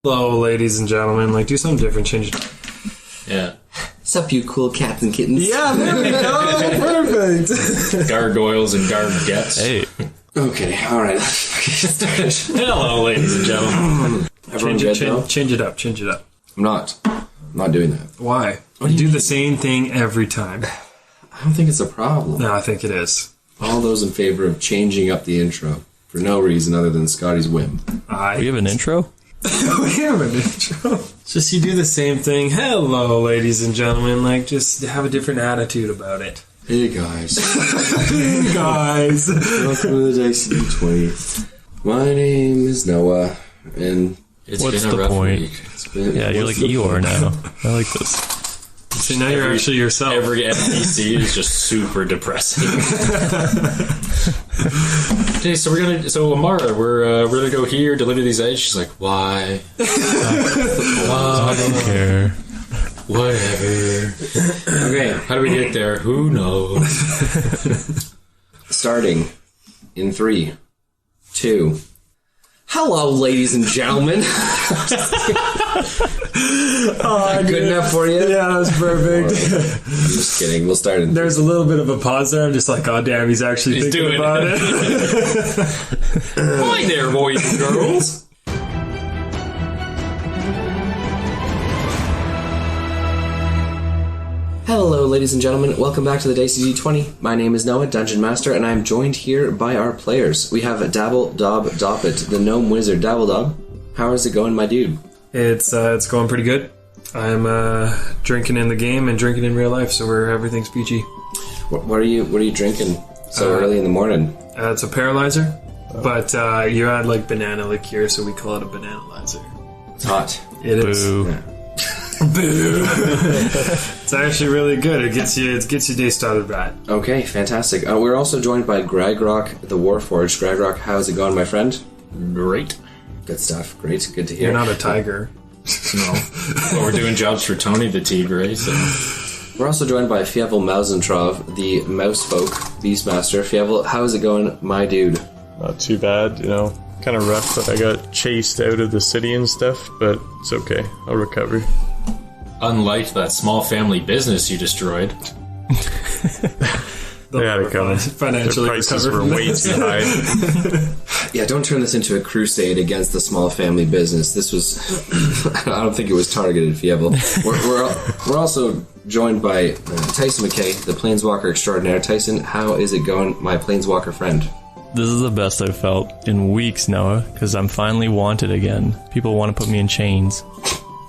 Hello, ladies and gentlemen. Like, do something different. Change it up. Yeah. What's up, you cool cats and kittens? Yeah, there we go. Perfect. Gargoyles and gargettes. Hey. Okay, alright. Hello, ladies and gentlemen. Everyone good, though? Change it up. Change it up. I'm not doing that. Why? You do the same thing every time. I don't think it's a problem. No, I think it is. All those in favor of changing up the intro for no reason other than Scotty's whim. We have an intro? We have an intro. Just you do the same thing. Hello, ladies and gentlemen. Like, just have a different attitude about it. Hey, guys. Hey, guys. Welcome to the Dicey D20. My name is Noah, and It's What's been a the rough point? week. Yeah, you're like Eeyore now. I like this. See, now you're actually yourself. Every NPC is just super depressing. Okay, so Amara, we're gonna go here, deliver these eggs. She's like, why? I don't care. Whatever. Okay, how do we get there? Who knows? starting in 3, 2. Hello, ladies and gentlemen. Good enough for you? Yeah, that was perfect. I'm just kidding. We'll start in. There's a little bit of a pause there. I'm just like, oh, damn, he's actually thinking doing about it. Hi there, boys and girls. Hello, ladies and gentlemen. Welcome back to the Dicey D20. My name is Noah, Dungeon Master, and I'm joined here by our players. We have Dabble Dob Doppet, the gnome wizard. Dabble Dob, how is it going, my dude? It's going pretty good. I'm drinking in the game and drinking in real life, so everything's peachy. What are you drinking so early in the morning? It's a paralyzer, but you add like banana liqueur, so we call it a bananalyzer. It's hot. It is. Boo. Yeah. Boo. It's actually really good. It gets your day started right. Okay, fantastic. We're also joined by Gragrock, the warforge. Gragrock, how's it going, my friend? Great. Good stuff. Great. Good to hear. You're not a tiger. No. Well, we're doing jobs for Tony the Tigre, so... We're also joined by Fievel Mausentrov, the Mousefolk Beastmaster. Fievel, how is it going, my dude? Not too bad, kind of rough that I got chased out of the city and stuff, but it's okay. I'll recover. Unlike that small family business you destroyed. They had it coming. Financially The prices recover were from way this. too high. Yeah, don't turn this into a crusade against the small family business. This was... I don't think it was targeted, Fievel. We're also joined by Tyson McKay, the Planeswalker extraordinaire. Tyson, how is it going, my Planeswalker friend? This is the best I've felt in weeks, Noah, because I'm finally wanted again. People want to put me in chains.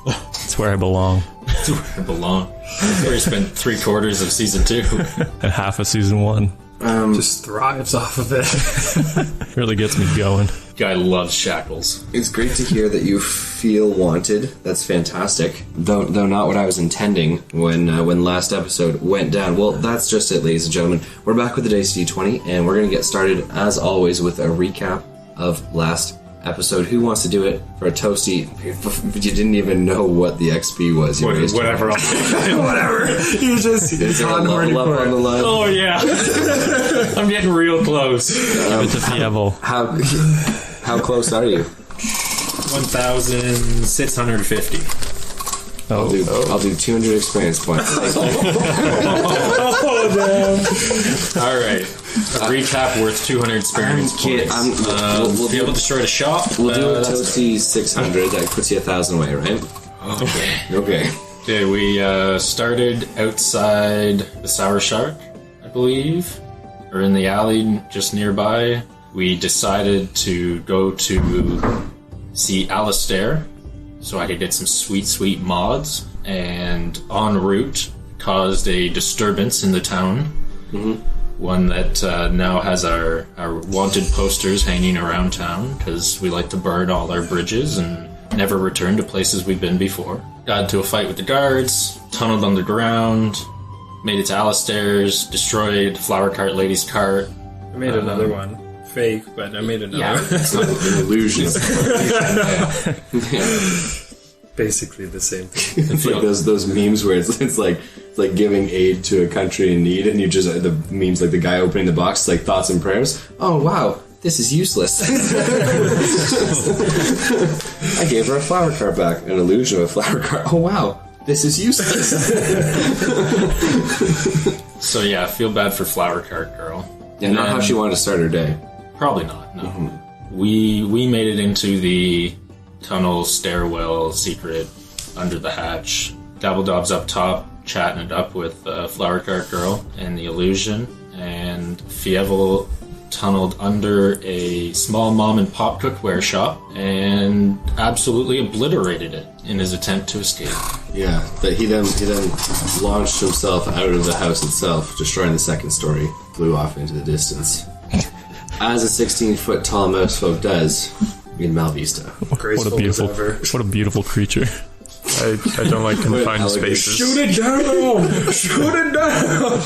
It's where I belong. That's where I belong. That's where you spent 3/4 of season 2. And half of season 1. Just thrives off of it. Really gets me going. Guy loves shackles. It's great to hear that you feel wanted. That's fantastic. Though not what I was intending when last episode went down. Well, that's just it, ladies and gentlemen. We're back with the Dicey D20, and we're going to get started, as always, with a recap of last episode. Who wants to do it for a toasty? You didn't even know what the XP was. Whatever. Whatever. You just... Is there a level up on the line? Oh, yeah. I'm getting real close. Give it to Fievel. How close are you? 1,650. Oh, I'll do 200 experience points. Oh, damn. All right. A recap worth 200 experience points. We'll Fievel destroyed a shop. We'll do a that's toasty 600. That puts you 1,000 away, right? Okay. Okay, we started outside the Sour Shark, I believe, or in the alley just nearby. We decided to go to see Alistair so I could get some sweet mods, and en route caused a disturbance in the town. Mm-hmm. One that now has our wanted posters hanging around town because we like to burn all our bridges and never return to places we've been before. Got into a fight with the guards, tunneled underground, made it to Alistair's, destroyed Flower Cart Lady's cart. I made another one. Fake, but I made another. Yeah, it's not an illusion. Basically the same thing. It's like those memes where it's like giving aid to a country in need, and you just the memes like the guy opening the box, like thoughts and prayers. Oh wow, this is useless. I gave her a flower cart back. An illusion of a flower cart. Oh, wow. This is useless. So yeah, feel bad for Flower Cart Girl. Yeah, not how she wanted to start her day. Probably not, no. We made it into the tunnel stairwell secret under the hatch. Dabble Dob's up top, chatting it up with Flower Cart Girl and the illusion, and Fievel tunneled under a small mom and pop cookware shop and absolutely obliterated it in his attempt to escape. Yeah, but he then launched himself out of the house itself, destroying the second story, flew off into the distance. As a 16-foot tall mousefolk does in Malvista. What a beautiful creature. I don't like confined spaces. Shoot it down! Shoot it down!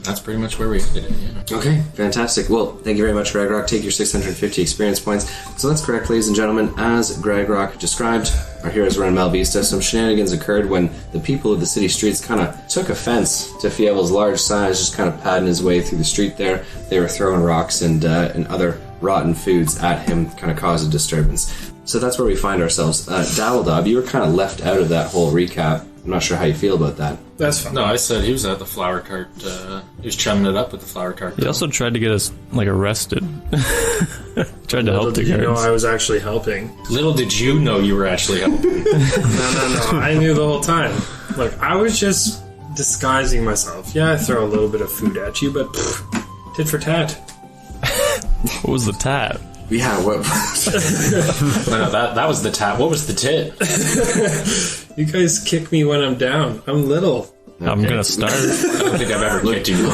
That's pretty much where we ended it, yeah. Okay, fantastic. Well, thank you very much, Gragrock. Take your 650 experience points. So that's correct, ladies and gentlemen. As Gragrock described, our heroes were in Malvista. Some shenanigans occurred when the people of the city streets kind of took offense to Fievel's large size, just kind of padding his way through the street there. They were throwing rocks and other rotten foods at him, kind of caused a disturbance. So that's where we find ourselves. Dabble Dob, you were kind of left out of that whole recap. I'm not sure how you feel about that. That's fine. No, I said he was at the flower cart. He was chumming it up with the flower cart. He also tried to get us, arrested. Tried to help the guards. You know guards. I was actually helping. Little did you know you were actually helping. No. I knew the whole time. Look, I was just disguising myself. Yeah, I throw a little bit of food at you, but tit for tat. What was the tat? Yeah, what? No, that was the tap. What was the tit? You guys kick me when I'm down. I'm little. I'm gonna start. I don't think I've ever kicked you.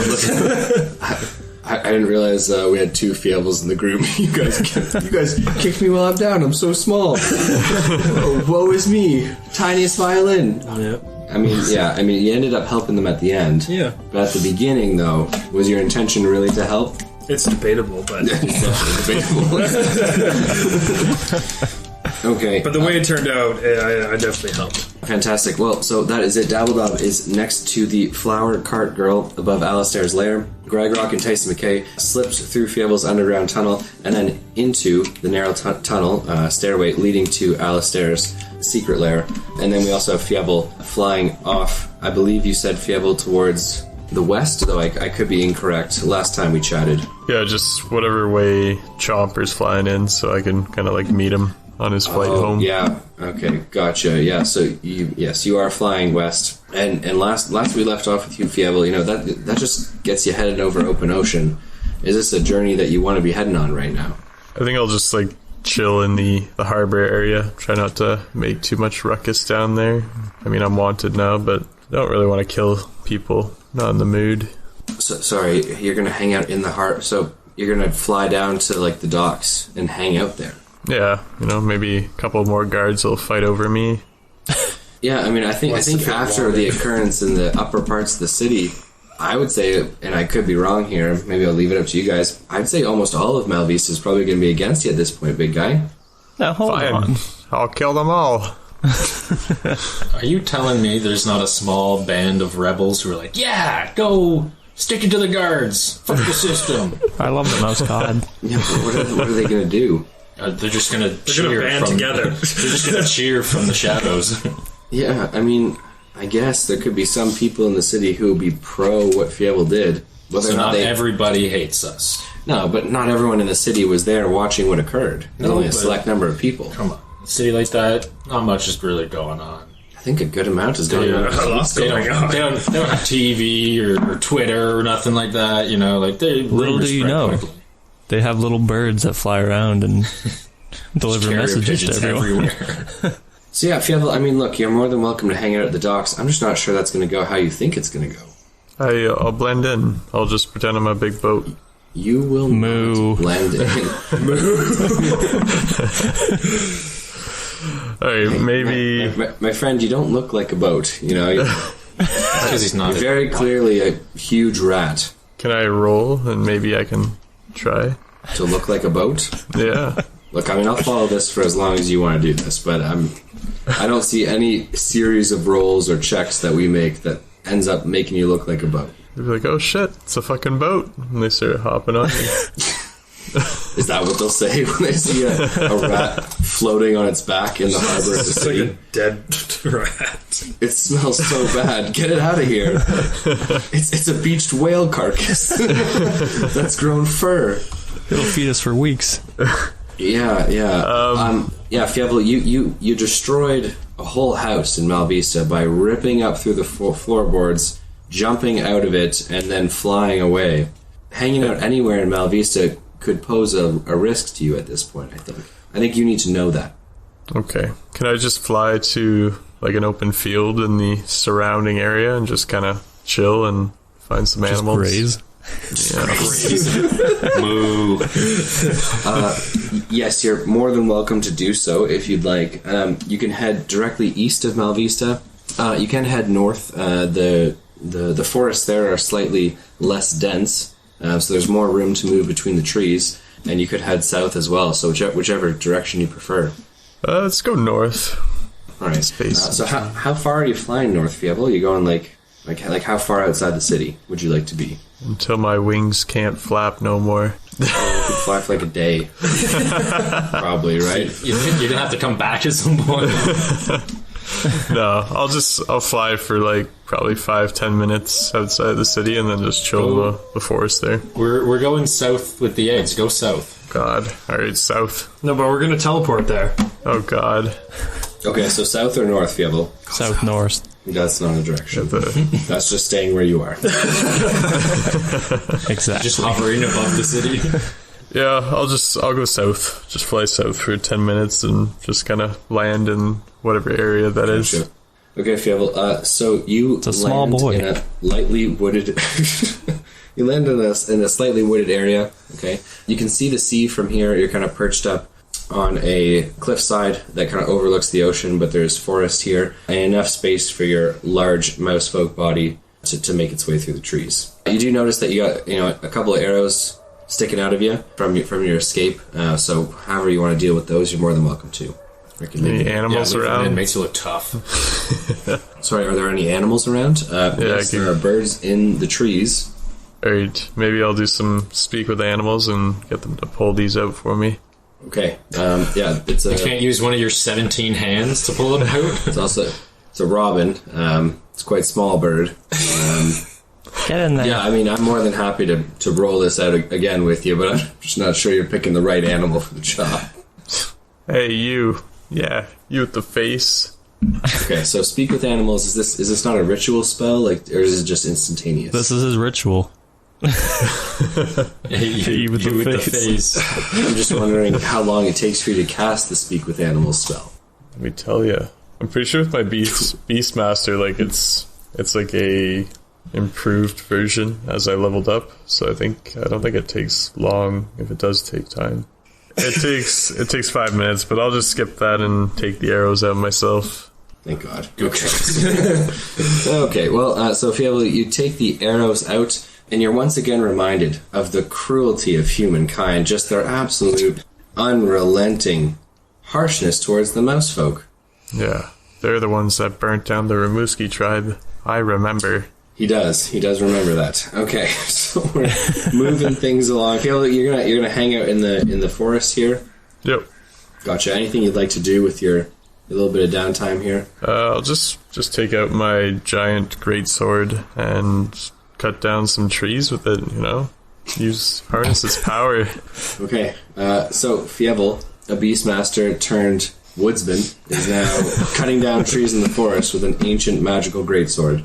I didn't realize we had two Fievels in the group. You guys kicked me while I'm down. I'm so small. Oh, woe is me. Tiniest violin. Yeah. I mean, you ended up helping them at the end. Yeah. But at the beginning, though, was your intention really to help? It's debatable, but... Okay. But the way it turned out, I definitely helped. Fantastic. Well, so that is it. Dabble Dob is next to the flower cart girl above Alistair's lair. Gragrock and Tyson McKay slipped through Fievel's underground tunnel and then into the narrow tunnel stairway leading to Alistair's secret lair. And then we also have Fievel flying off. I believe you said Fievel towards the west, though I could be incorrect. Last time we chatted. Yeah, just whatever way Chomper's flying in, so I can kind of meet him on his flight home. Yeah. Okay. Gotcha. Yeah. So you are flying west, and last we left off with you, Fievel. You know that just gets you headed over open ocean. Is this a journey that you want to be heading on right now? I think I'll just chill in the harbor area. Try not to make too much ruckus down there. I mean, I'm wanted now, but I don't really want to kill people. Not in the mood. So, sorry, you're gonna hang out in the harbor. So you're gonna fly down to the docks and hang out there. Yeah, maybe a couple more guards will fight over me. Yeah, I mean, I think after the occurrence in the upper parts of the city, I would say, and I could be wrong here, maybe I'll leave it up to you guys, I'd say almost all of Malvista is probably going to be against you at this point, big guy. Now, hold on. I'll kill them all. Are you telling me there's not a small band of rebels who are yeah, go stick it to the guards, fuck the system? I love the mouse cod. Yeah, but what are they going to do? They're just going to cheer band together. They're just going to cheer from the shadows. Yeah, I mean, I guess there could be some people in the city who would be pro what Fievel did. So not everybody hates us. No, but not everyone in the city was there watching what occurred. There's only a select number of people. Come on. A city like that, not much is really going on. I think a good amount is going on. They don't have TV or Twitter or nothing like that. Little do you know, they have little birds that fly around and deliver messages to everyone. So yeah, Fievel, I mean, look, you're more than welcome to hang out at the docks. I'm just not sure that's going to go how you think it's going to go. I'll blend in. I'll just pretend I'm a big boat. You will Moo. not blend in. Alright, maybe... My friend, you don't look like a boat, Because he's not. You're very clearly a huge rat. Can I roll and maybe I can try? To look like a boat? Yeah. Look, I mean, I'll follow this for as long as you want to do this, but I don't see any series of rolls or checks that we make that ends up making you look like a boat. They'd be like, oh shit, it's a fucking boat. And they start hopping on me. Is that what they'll say when they see a rat floating on its back in the harbor of the It's city? like a dead rat. It smells so bad. Get it out of here. It's a beached whale carcass that's grown fur. It'll feed us for weeks. Yeah. Fievel, you destroyed a whole house in Malvista by ripping up through the floorboards, jumping out of it, and then flying away. Hanging out anywhere in Malvista could pose a risk to you at this point, I think. I think you need to know that. Okay. Can I just fly to like an open field in the surrounding area and just kind of chill and find some animals? Graze. Yeah. Moo. Yes, you're more than welcome to do so if you'd like. You can head directly east of Malvista. You can head north. The forests there are slightly less dense, so there's more room to move between the trees. And you could head south as well. So whichever direction you prefer. Let's go north. All right. So how far are you flying north, Fievel? Are you going like how far outside the city would you like to be? Until my wings can't flap no more. You could fly for like a day. Probably, right? You're gonna have to come back at some point. No, I'll fly for like probably 5-10 minutes outside the city and then just chill in the forest there. We're going south with the eggs. Go south. God. Alright, south. No, but we're gonna teleport there. Oh god. Okay, so south or north, Fievel? South north. That's not a direction. The That's just staying where you are. Exactly. Just hovering above the city. Yeah, I'll go south. Just fly south for 10 minutes and just kind of land in whatever area that is. Gotcha. Okay, Fievel. So you It's a small land boy. in a lightly wooded. You land in a slightly wooded area. Okay, you can see the sea from here. You're kind of perched up on a cliffside that kind of overlooks the ocean, but there's forest here and enough space for your large mouse folk body to make its way through the trees. You do notice that you got a couple of arrows sticking out of you from your escape. So however you want to deal with those, you're more than welcome to. Any animals It around? makes you look tough. Sorry, are there any animals around? Yes, there are birds in the trees. Alright, maybe I'll do some speak with animals and get them to pull these out for me. Okay. It's You can't use one of your 17 hands to pull it out. it's a robin. It's quite small bird. Get in there. Yeah, I mean, I'm more than happy to roll this out again with you, but I'm just not sure you're picking the right animal for the job. Hey, you. Yeah, you with the face. Okay, so speak with animals. Is this not a ritual spell, or is it just instantaneous? This is his ritual. You with the face. I'm just wondering how long it takes for you to cast the speak with animals spell. Let me tell you. I'm pretty sure with my Beastmaster, like it's like a improved version as I leveled up. So I don't think it takes long if it does take time. It takes 5 minutes, but I'll just skip that and take the arrows out myself. Thank God. Okay. Okay. Well, so Fievel, you take the arrows out. And you're once again reminded of the cruelty of humankind, just their absolute unrelenting harshness towards the mouse folk. Yeah, they're the ones that burnt down the Ramuski tribe. I remember. He does remember that. Okay, so we're moving things along. Fievel, you're gonna hang out in the forest here. Yep. Gotcha. Anything you'd like to do with your little bit of downtime here? I'll just take out my giant greatsword and cut down some trees with it, harness its power. Okay, so Fievel, a beastmaster turned woodsman, is now cutting down trees in the forest with an ancient magical greatsword.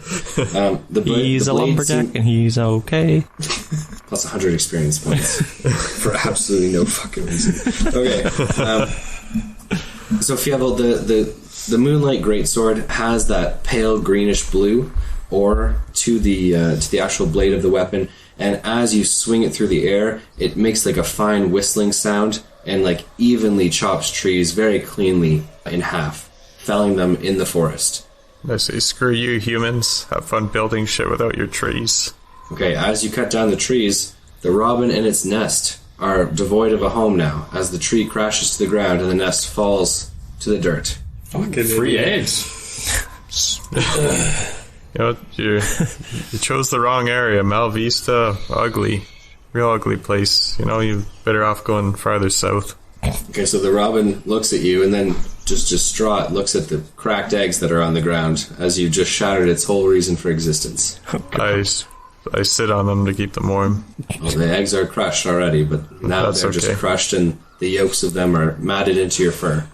He's a lumberjack and he's okay. Plus 100 experience points for absolutely no fucking reason. Okay, so Fievel, the moonlight greatsword has that pale greenish blue ore to the actual blade of the weapon, and as you swing it through the air, it makes like a fine whistling sound and like evenly chops trees very cleanly in half, felling them in the forest. I say, screw you, humans. Have fun building shit without your trees. Okay, as you cut down the trees, the robin and its nest are devoid of a home now, as the tree crashes to the ground and the nest falls to the dirt. Fucking free eggs. You chose the wrong area. Malvista, ugly. Real ugly place. You're better off going farther south. Okay, so the robin looks at you and then just distraught looks at the cracked eggs that are on the ground as you just shattered its whole reason for existence. I sit on them to keep them warm. Well, the eggs are crushed already, but now they're just crushed and the yolks of them are matted into your fur.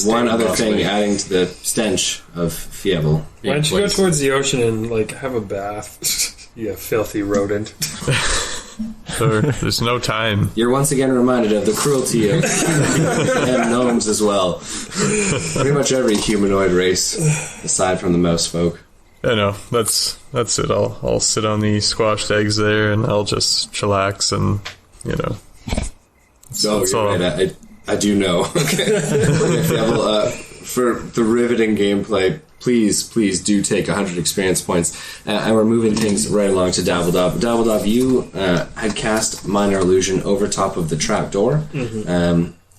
One other thing adding to the stench of Fievel. Why don't you go towards the ocean and have a bath? You filthy rodent. There's no time. You're once again reminded of the cruelty of and gnomes as well. Pretty much every humanoid race, aside from the mouse folk. I know, that's it. I'll sit on the squashed eggs there, and I'll just chillax, and Right. I do know. Okay. Fievel, for the riveting gameplay, please do take 100 experience points. And we're moving things right along to Dabble Dob. Dabble Dob, you had cast Minor Illusion over top of the trapdoor,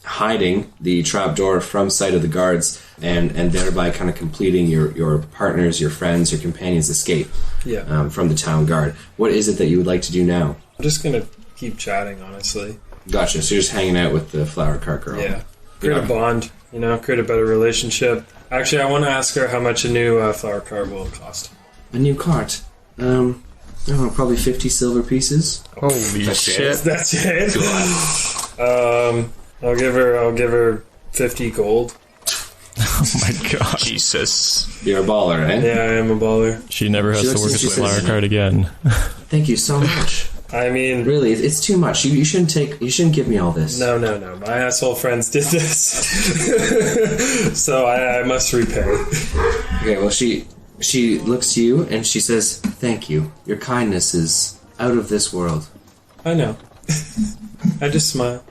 hiding the trapdoor from sight of the guards, and thereby kind of completing your partners, your friends, your companions' escape from the town guard. What is it that you would like to do now? I'm just going to keep chatting, honestly. Gotcha. So you're just hanging out with the flower cart girl. Yeah. Create a bond, create a better relationship. Actually, I want to ask her how much a new flower cart will cost. A new cart? I don't know, probably 50 silver pieces. Holy shit. That's it? I'll give her 50 gold. Oh my god. Jesus. You're a baller, eh? Yeah, I am a baller. She never has to work at the flower cart again. Thank you so much. I mean, really, it's too much. You shouldn't give me all this. No. My asshole friends did this, so I must repay. Okay, well, she looks to you and she says, "Thank you. Your kindness is out of this world." I know. I just smile.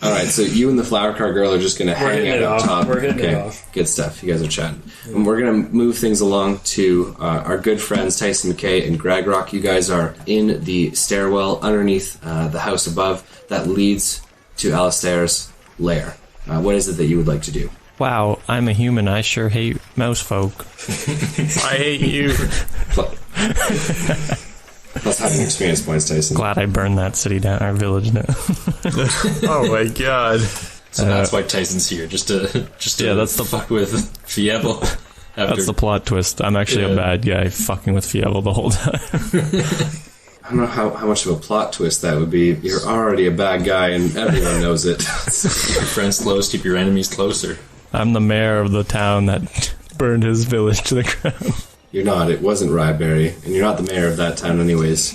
All right, so you and the flower cart girl are just going to hang out up top. We're hitting it off. Good stuff. You guys are chatting. And we're going to move things along to our good friends Tyson McKay and Gragrock. You guys are in the stairwell underneath the house above that leads to Alistair's lair. What is it that you would like to do? Wow, I'm a human. I sure hate mouse folk. I hate you. Plus having experience points, Tyson. Glad I burned that city down, our village now. Oh my god. So that's why Tyson's here, just to that's the fuck with Fievel. That's the plot twist. I'm actually a bad guy fucking with Fievel the whole time. I don't know how much of a plot twist that would be. You're already a bad guy and everyone knows it. Keep your friends close, keep your enemies closer. I'm the mayor of the town that burned his village to the ground. You're not. It wasn't Ryeberry, and you're not the mayor of that town anyways.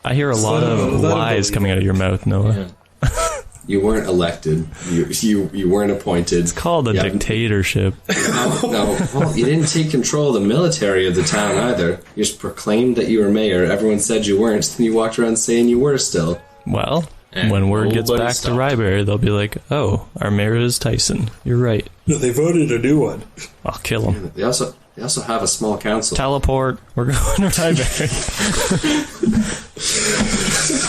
I hear a lot of lies coming out of your mouth, Noah. Yeah. You weren't elected. You weren't appointed. It's called a dictatorship. No. Well, you didn't take control of the military of the town either. You just proclaimed that you were mayor. Everyone said you weren't. Then you walked around saying you were still. Well, when word gets back to Ryeberry, they'll be like, "Oh, our mayor is Tyson. You're right." No, they voted a new one. I'll kill him. They also have a small council. Teleport. We're going to Ryeberry.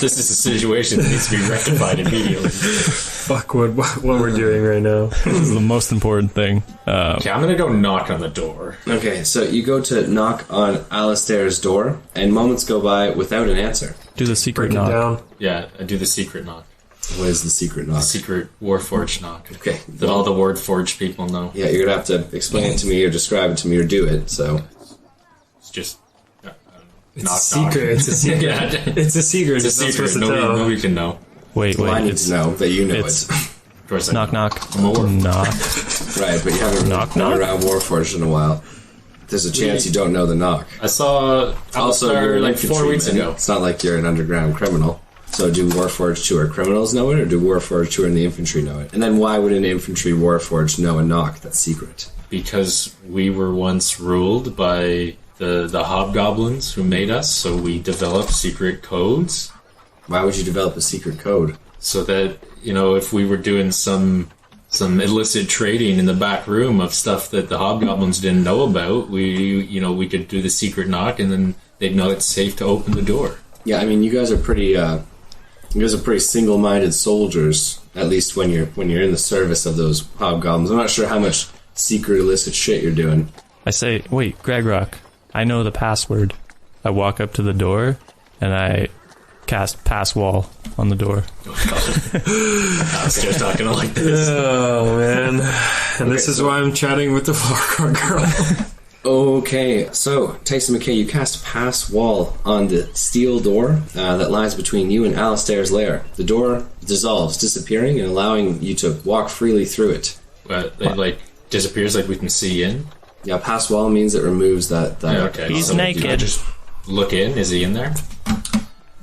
This is a situation that needs to be rectified immediately. Fuck what we're doing right now. This is the most important thing. Okay, I'm gonna go knock on the door. Okay, so you go to knock on Alistair's door, and moments go by without an answer. Do the secret Break it knock. down. Yeah, I do the secret knock. What is the secret knock? The secret warforge knock. Okay. That all the warforge people know. Yeah, you're gonna have to explain it to me, or describe it to me, or do it. So It's just... It's a secret. It's a secret. Yeah. It's a secret. It's a secret. Nobody can know. Wait. well, I need to know that you know it's- it. Of course I Knock, know. knock. I'm a warforge. Knock. Right, but you haven't really Knock, been knock. around Warforged in a while. There's a chance you don't know the knock. I saw Also, you're an like 4 weeks infantryman. ago. It's not like you're an underground criminal. So do Warforged who are criminals know it, or do Warforged who are in the infantry know it? And then why would an infantry Warforged know a knock that's secret? Because we were once ruled by the hobgoblins who made us, so we developed secret codes. Why would you develop a secret code? So that, if we were doing some illicit trading in the back room of stuff that the hobgoblins didn't know about, we could do the secret knock, and then they'd know it's safe to open the door. Yeah, I mean, you guys are pretty single-minded soldiers. At least when you're in the service of those hobgoblins. I'm not sure how much secret illicit shit you're doing. I say, wait, Gragrock, I know the password. I walk up to the door, and I cast Pass Wall on the door. Alistair's not gonna like this. Oh, man. And this is why I'm chatting with the Warforge girl. Okay, so Tyson McKay, you cast Pass Wall on the steel door that lies between you and Alistair's lair. The door dissolves, disappearing and allowing you to walk freely through it. But it, like, disappears like we can see in? Yeah, Pass Wall means it removes that Okay. He's So naked. can I just look in? Is he in there?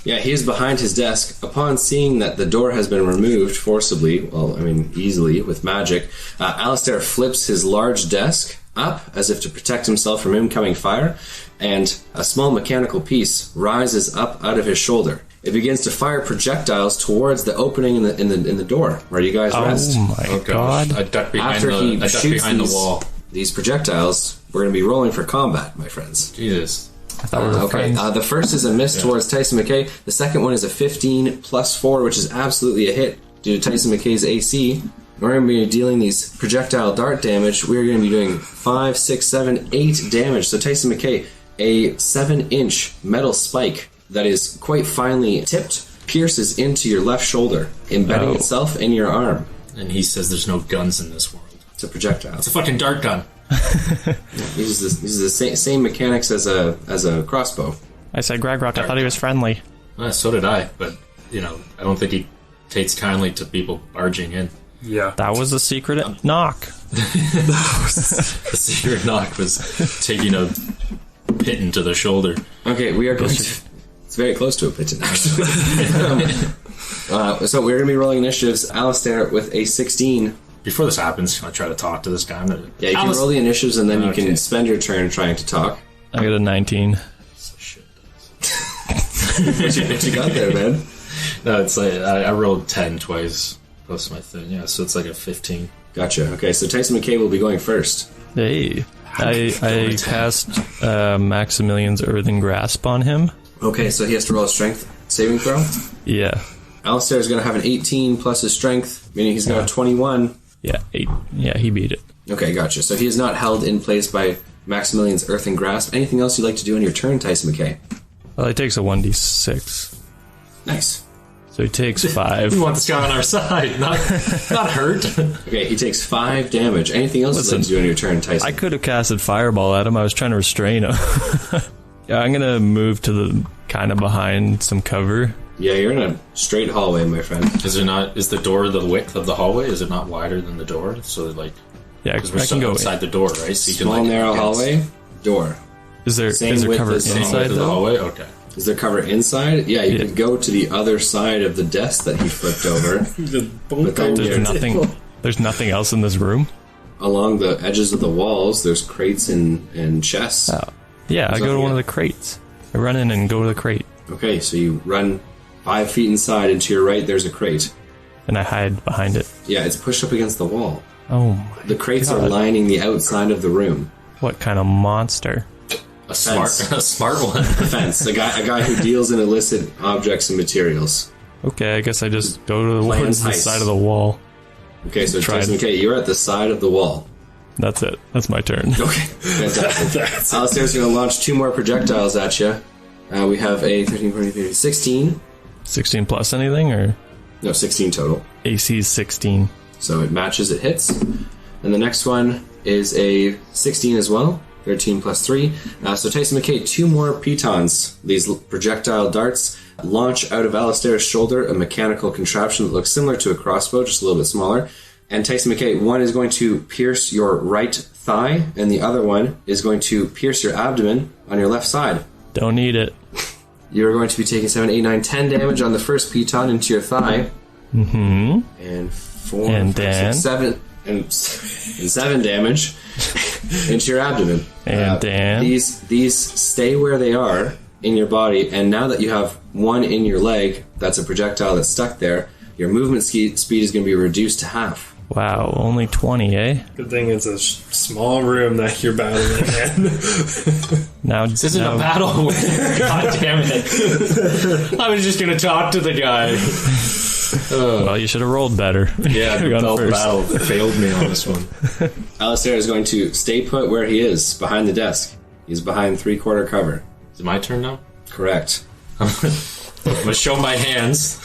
Yeah, he is behind his desk. Upon seeing that the door has been removed forcibly, well, I mean, easily, with magic, Alistair flips his large desk up as if to protect himself from incoming fire, and a small mechanical piece rises up out of his shoulder. It begins to fire projectiles towards the opening in the door where you guys rest. Oh my god. I duck behind, After he I duck shoots behind the wall. these projectiles, we're going to be rolling for combat, my friends. Jesus. I thought we were Okay, friends. the first is a miss towards Tyson McKay. The second one is a 15 plus 4, which is absolutely a hit due to Tyson McKay's AC. We're going to be dealing these projectile dart damage. We're going to be doing 5, 6, 7, 8 damage. So Tyson McKay, a 7-inch metal spike that is quite finely tipped pierces into your left shoulder, embedding itself in your arm. And he says there's no guns in this world. It's a projectile. It's a fucking dart gun. Uses the same mechanics as a crossbow. I said Gragrock, I thought he was friendly. Well, so did I, but, you know, I don't think he takes kindly to people barging in. Yeah. That was a secret knock. The secret knock was taking a piton to the shoulder. Okay, we are going to... It's very close to a pigeon, actually. So we're going to be rolling initiatives. Alistair with a 16. Before this happens, can I try to talk to this guy? Yeah, you can roll the initiatives and then you Okay. can spend your turn trying to talk. I got a 19. What you got there, man? No, it's like I rolled 10 twice. Plus my thing, yeah, so it's like a 15. Gotcha. Okay, so Tyson McKay will be going first. Hey. I cast Maximilian's Earthen Grasp on him. Okay, so he has to roll a strength saving throw. Yeah. Alistair is going to have an 18 plus his strength, meaning he's got a 21. Yeah, 8. Yeah, he beat it. Okay, gotcha. So he is not held in place by Maximilian's Earthen Grasp. Anything else you'd like to do on your turn, Tyson McKay? Well, he takes a 1d6. Nice. So he takes 5. We want this guy on our side, not hurt. Okay, he takes 5 damage. Anything else you'd like to do on your turn, Tyson? I could have casted Fireball at him. I was trying to restrain him. Yeah, I'm going to move to the kind of behind some cover. Yeah, you're in a straight hallway, my friend. Is the door the width of the hallway? Is it not wider than the door? So like, Yeah, because we're I can go outside the door, right? So you Small, can, like, narrow against- hallway, door. Is there Same cover width as the inside Width of the though? hallway? Okay. Is there cover inside? Yeah, you Yeah. could go to the other side of the desk that he flipped over. But then There's you're nothing. There's nothing else in this room. along the edges of the walls, there's crates and chests. Oh. Yeah, I go to nothing one of yet. the crates. I run in and go to the crate, Okay, so you run 5 feet inside, and to your right there's a crate. and I hide behind it. Yeah, it's pushed up against the wall. Oh my! The crates are God. lining the outside of the room. What kind of monster? A smart one. Fence. A guy who deals in illicit objects and materials. Okay, I guess I just go to the Plans the heist. side of the wall. Okay, so Tried. Tyson, you're at the side of the wall. That's it. That's my turn. Okay, fantastic. Alistair's going to launch 2 more projectiles at you. We have a 13, 14, 15, 16. 16 plus anything or No, 16 total. AC's 16. So it matches, it hits. And the next one is a 16 as well. 13 plus 3. So Tyson McKay, 2 more pitons. These projectile darts launch out of Alistair's shoulder, a mechanical contraption that looks similar to a crossbow, just a little bit smaller. And Tyson McKay, one is going to pierce your right thigh, and the other one is going to pierce your abdomen on your left side. Don't need it. You're going to be taking 7, 8, 9, 10 damage on the first piton into your thigh. Mm-hmm. And 4, And 5, 6, then? 7, and 7 damage into your abdomen. And then? These stay where they are in your body, and now that you have one in your leg, that's a projectile that's stuck there, your movement speed is going to be reduced to half. Wow, only 20, eh? Good thing it's a small room that you're battling in. Now This isn't a battle. God damn it. I was just going to talk to the guy. Well, you should have rolled better. Yeah, the Gone belt first. battle failed me on this one. Alistair is going to stay put where he is, behind the desk. He's behind 3/4 cover. Is it my turn now? Correct. I'm gonna show my hands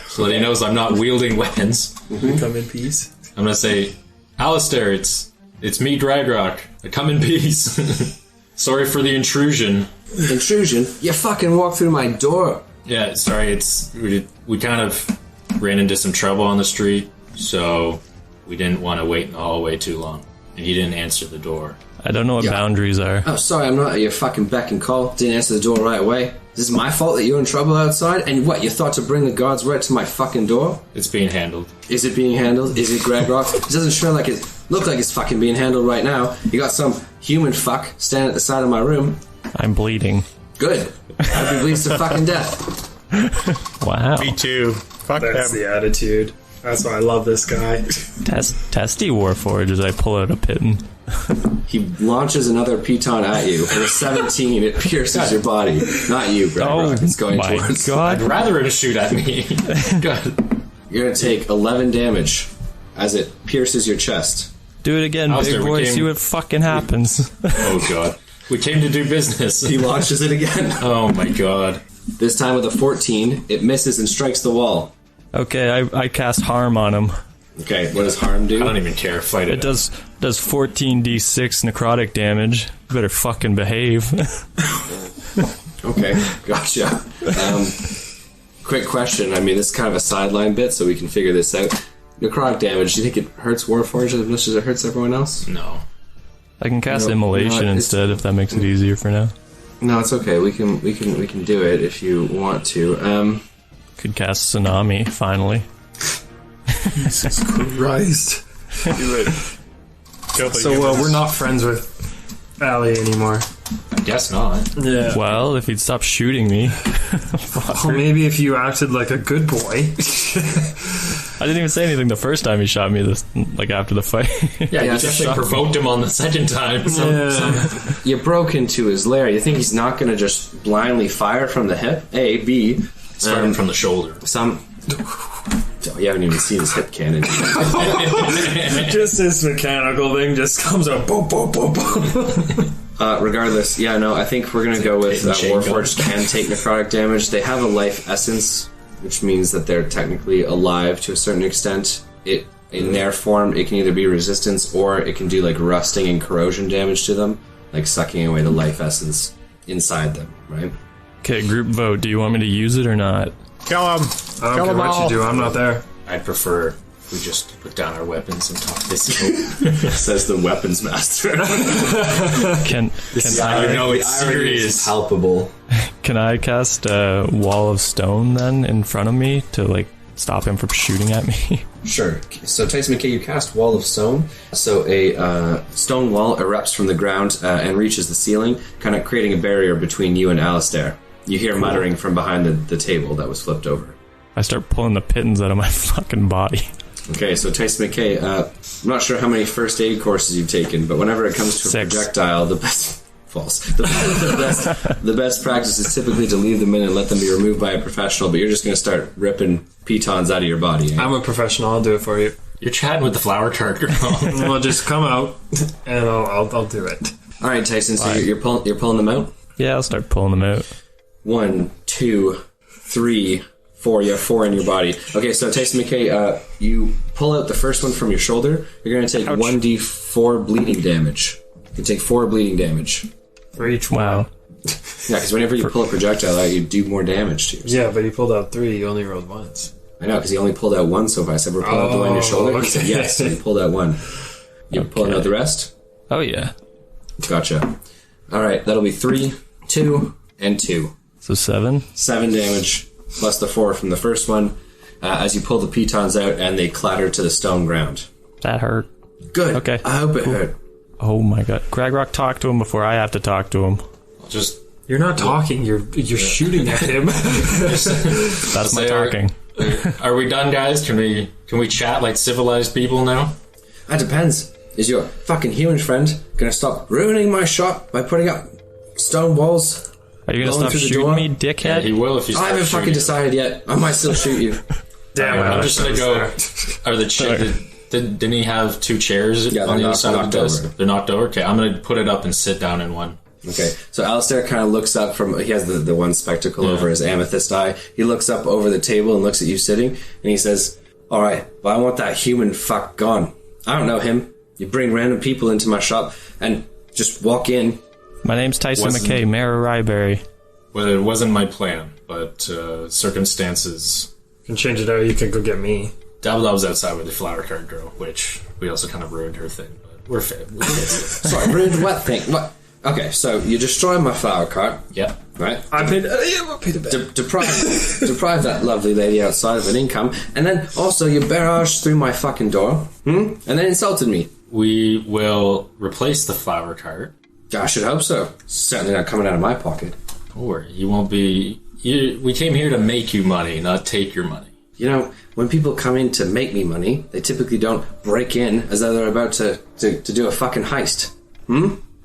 so that he knows I'm not wielding weapons. Come in peace. I'm gonna say, Alistair, it's me, Gragrock. I come in peace. Sorry for the intrusion. Intrusion? You fucking walked through my door. Yeah, sorry. We kind of ran into some trouble on the street, so we didn't want to wait in the hallway too long, and you didn't answer the door. I don't know what boundaries are. Oh, sorry, I'm not at your fucking beck and call. Didn't answer the door right away. This is my fault that you're in trouble outside? And what, you thought to bring the guards right to my fucking door? It's being handled. Is it being handled? Is it Gragrock? It doesn't sure like it look like it's fucking being handled right now. You got some human fuck standing at the side of my room. I'm bleeding. Good. I'd be bleeding to fucking death. Wow. Me too. Fuck That's him. the attitude. That's why I love this guy. Testy warforge as I pull out a piton. He launches another piton at you. And a 17, it pierces your body. Not you, Gragrock. It's going my towards. God. I'd rather it shoot at me. God. You're going to take 11 damage as it pierces your chest. Do it again, Alistair, big we boy. came- See what fucking happens. Oh, God. We came to do business. He launches it again. Oh, my God. This time with a 14, it misses and strikes the wall. Okay, I cast harm on him. Okay, what does harm do? I don't even care. Fight it. It does 14d6 necrotic damage. You better fucking behave. Okay, gotcha. Quick question. I mean, this is kind of a sideline bit, so we can figure this out. Necrotic damage, do you think it hurts Warforged as much as it hurts everyone else? No. I can cast No, immolation it's- instead if that makes it easier for now. No, it's okay. We can do it if you want to. Could cast tsunami finally. Jesus Christ. So, we're not friends with Allie anymore. I guess not. Yeah. Well, if he'd stop shooting me. Well, maybe if you acted like a good boy. I didn't even say anything the first time he shot me. After the fight. Yeah, you it's definitely shocking. provoked him on the second time. So, Yeah. You broke into his lair. You think he's not going to just blindly fire from the hip? A, B. starting from the shoulder. Some. Oh, you haven't even seen his hip cannon. Just this mechanical thing just comes out. Boom, boom, boom, boom. Regardless, yeah, no, I think we're going to go with Chain gun. Warforged can take necrotic damage. They have a life essence, which means that they're technically alive to a certain extent. In their form, it can either be resistance or it can do like rusting and corrosion damage to them, like sucking away the life essence inside them, right? Okay, group vote. Do you want me to use it or not? Kill him. I don't Kill care them what all. you do. I'm not there. I'd prefer if we just put down our weapons and talk this out. Says the weapons master. Can I know it's serious. Palpable. I cast a wall of stone then in front of me to stop him from shooting at me? Sure. So Tyson McKay, you cast Wall of Stone. So a stone wall erupts from the ground and reaches the ceiling, kind of creating a barrier between you and Alistair. You hear muttering from behind the table that was flipped over. I start pulling the pittons out of my fucking body. Okay, so Tyson McKay, I'm not sure how many first aid courses you've taken, but whenever it comes to a 6. projectile, the best... False. The best practice is typically to leave them in and let them be removed by a professional, but you're just going to start ripping pitons out of your body. Eh? I'm a professional. I'll do it for you. You're chatting with the flower cart girl. Well, just come out, and I'll do it. All right, Tyson, so you're pulling them out? Yeah, I'll start pulling them out. 1, 2, 3, 4. You have 4 in your body. Okay, so Tyson McKay, you pull out the first one from your shoulder. You're going to take 1d4 bleeding damage. You can take 4 bleeding damage. For each Wow. one. Yeah, because whenever you pull a projectile out, you do more damage to yourself. Yeah, but you pulled out 3. You only rolled once. I know, because he only pulled out 1 so far. I said we're pulling out the one on your shoulder. He said okay. yes, so he pulled out 1. You're pulling out the rest? Oh, yeah. Gotcha. All right, that'll be 3, 2, and 2. So 7? 7 damage, plus the 4 from the first one, as you pull the pitons out and they clatter to the stone ground. That hurt. Good. Okay, I hope it hurt. Oh my god. Gragrock, talk to him before I have to talk to him. Just You're not talking. You're shooting at him. That's my talking. Are we done, guys? Can we chat like civilized people now? That depends. Is your fucking human friend gonna stop ruining my shop by putting up stone walls? Are you gonna Going stop through the shooting door? me, dickhead? He will if you I start haven't fucking shooting. decided yet. I might still shoot you. Damn it! I'm just gonna go. Are the chairs? Didn't he have 2 chairs Yeah, on the they're other side of the knocked desk? over. They're knocked over. Okay, I'm gonna put it up and sit down in one. Okay, so Alistair kind of looks up from, he has the one spectacle over his amethyst eye. He looks up over the table and looks at you sitting, and he says, alright, but I want that human fuck gone. I don't know him. You bring random people into my shop and just walk in. My name's Tyson McKay, Mayor of Ryberry. Well, it wasn't my plan, but circumstances. You can change it out. You can go get me. Dabble Dob's outside with the flower card girl, which we also kind of ruined her thing, but we're fair. Sorry, ruined what thing? What? Okay, so you destroy my flower cart, Yeah. right? I paid a bit. Deprive that lovely lady outside of an income, and then also you barraged through my fucking door, and then insulted me. We will replace the flower cart. I should hope so. Certainly not coming out of my pocket. Don't worry, you won't be. We came here to make you money, not take your money. You know, when people come in to make me money, they typically don't break in as though they're about to do a fucking heist.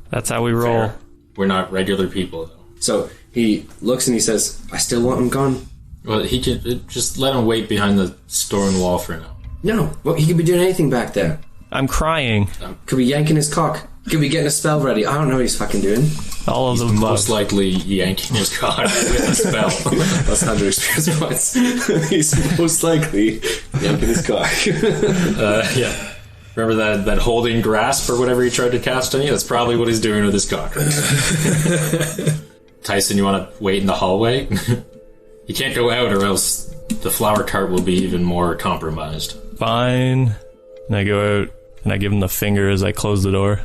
That's how we roll. Fair. We're not regular people, though. So he looks and he says, I still want him gone. Well, he could just let him wait behind the stone wall for now. No, well, he could be doing anything back there. I'm crying. Could be yanking his cock. Could be getting a spell ready. I don't know what he's fucking doing. All of the Most above. likely yanking his cock with a spell. That's 100 experience points. He's most likely yanking his cock. Yeah. Remember that holding grasp or whatever he tried to cast on you? That's probably what he's doing with his cock. Tyson, you want to wait in the hallway? You can't go out or else the flower cart will be even more compromised. Fine. And I go out and I give him the finger as I close the door.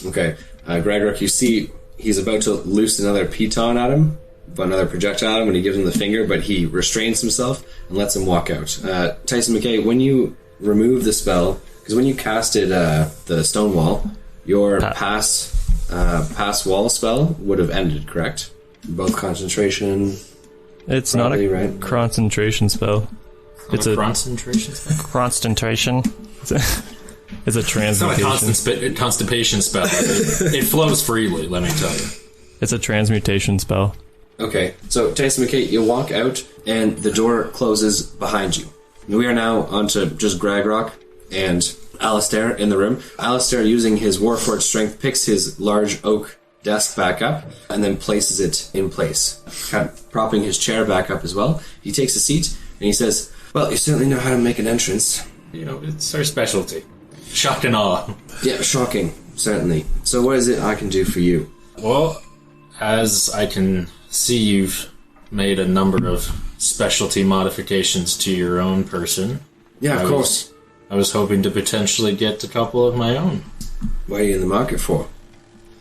Okay, Gragrock, you see he's about to loose another piton at him, another projectile at him when he gives him the finger, but he restrains himself and lets him walk out. Tyson McKay, when you remove the spell, because when you casted the stone wall, your pass wall spell would have ended, correct? Both concentration. It's not a right? concentration spell. It's a concentration spell? concentration. It's a It's not a transmutation. constipation spell. It flows freely, let me tell you. It's a transmutation spell. Okay, so Tyson McKay, you walk out and the door closes behind you. We are now onto just Gragrock and Alistair in the room. Alistair, using his warforge strength, picks his large oak desk back up and then places it in place, kind of propping his chair back up as well. He takes a seat and he says, well, you certainly know how to make an entrance. You know, it's our specialty. Shock and awe. Yeah, shocking, certainly. So what is it I can do for you? Well, as I can see, you've made a number of specialty modifications to your own person. Yeah, of course. I was hoping to potentially get a couple of my own. What are you in the market for?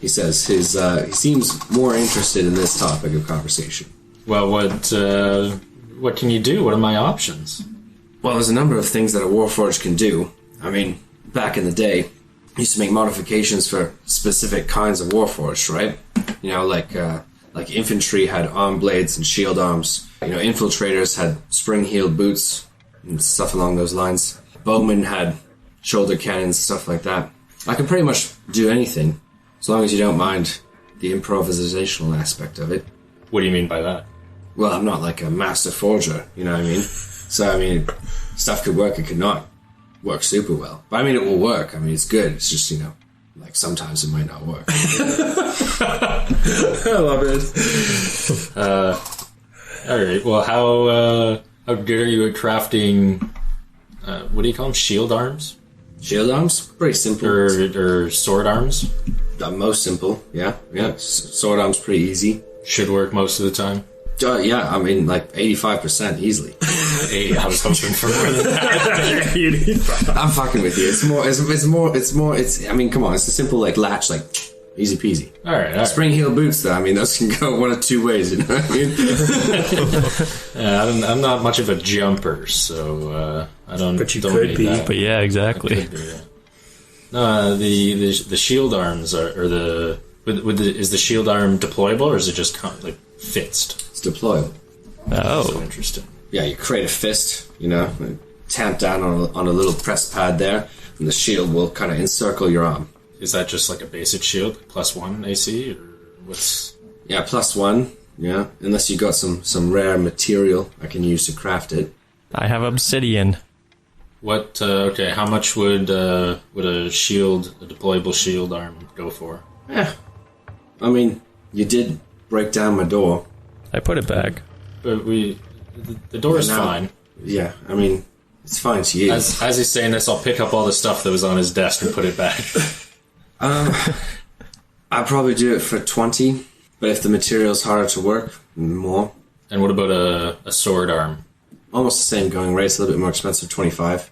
He says he seems more interested in this topic of conversation. Well, what can you do? What are my options? Well, there's a number of things that a warforged can do. I mean, back in the day, I used to make modifications for specific kinds of warforged, right? You know, like infantry had arm blades and shield arms. You know, infiltrators had spring-heeled boots and stuff along those lines. Bowmen had shoulder cannons, stuff like that. I can pretty much do anything, as long as you don't mind the improvisational aspect of it. What do you mean by that? Well, I'm not like a master forger, you know what I mean? So, I mean, stuff could work, it could not work super well. But I mean, it will work. I mean, it's good. It's just, you know, like sometimes it might not work. I love it. Alright, well, how good are you at crafting, what do you call them? Shield arms? Shield arms? Pretty simple. Or sword arms? Most simple, yeah. Sword arms pretty easy. Should work most of the time. Yeah, I mean, like 85% easily. Hey, I was hoping for more than that. I'm fucking with you. It's I mean, come on, it's a simple, like, latch, like, easy peasy. Alright. Spring heel boots, though, I mean, those can go one of two ways, you know what I mean? I'm not much of a jumper, so I don't. But you don't could need be. that. But yeah, exactly. Could be, yeah. No, the shield arms are the. Is the shield arm deployable or is it just like fixed? It's deployable. So Oh, interesting. Yeah, you create a fist, you know, and tamp down on a little press pad there, and the shield will kind of encircle your arm. Is that just like a basic shield, +1 AC, or what's? Yeah, +1. Yeah, unless you got some rare material I can use to craft it. I have obsidian. What? Okay, how much would a shield, a deployable shield arm, go for? I mean, you did break down my door. I put it back. But the door's Now- fine. Yeah, I mean, it's fine to you. As he's saying this, I'll pick up all the stuff that was on his desk and put it back. I'd probably do it for 20, but if the material's harder to work, more. And what about a sword arm? Almost the same going rate, it's a little bit more expensive, 25.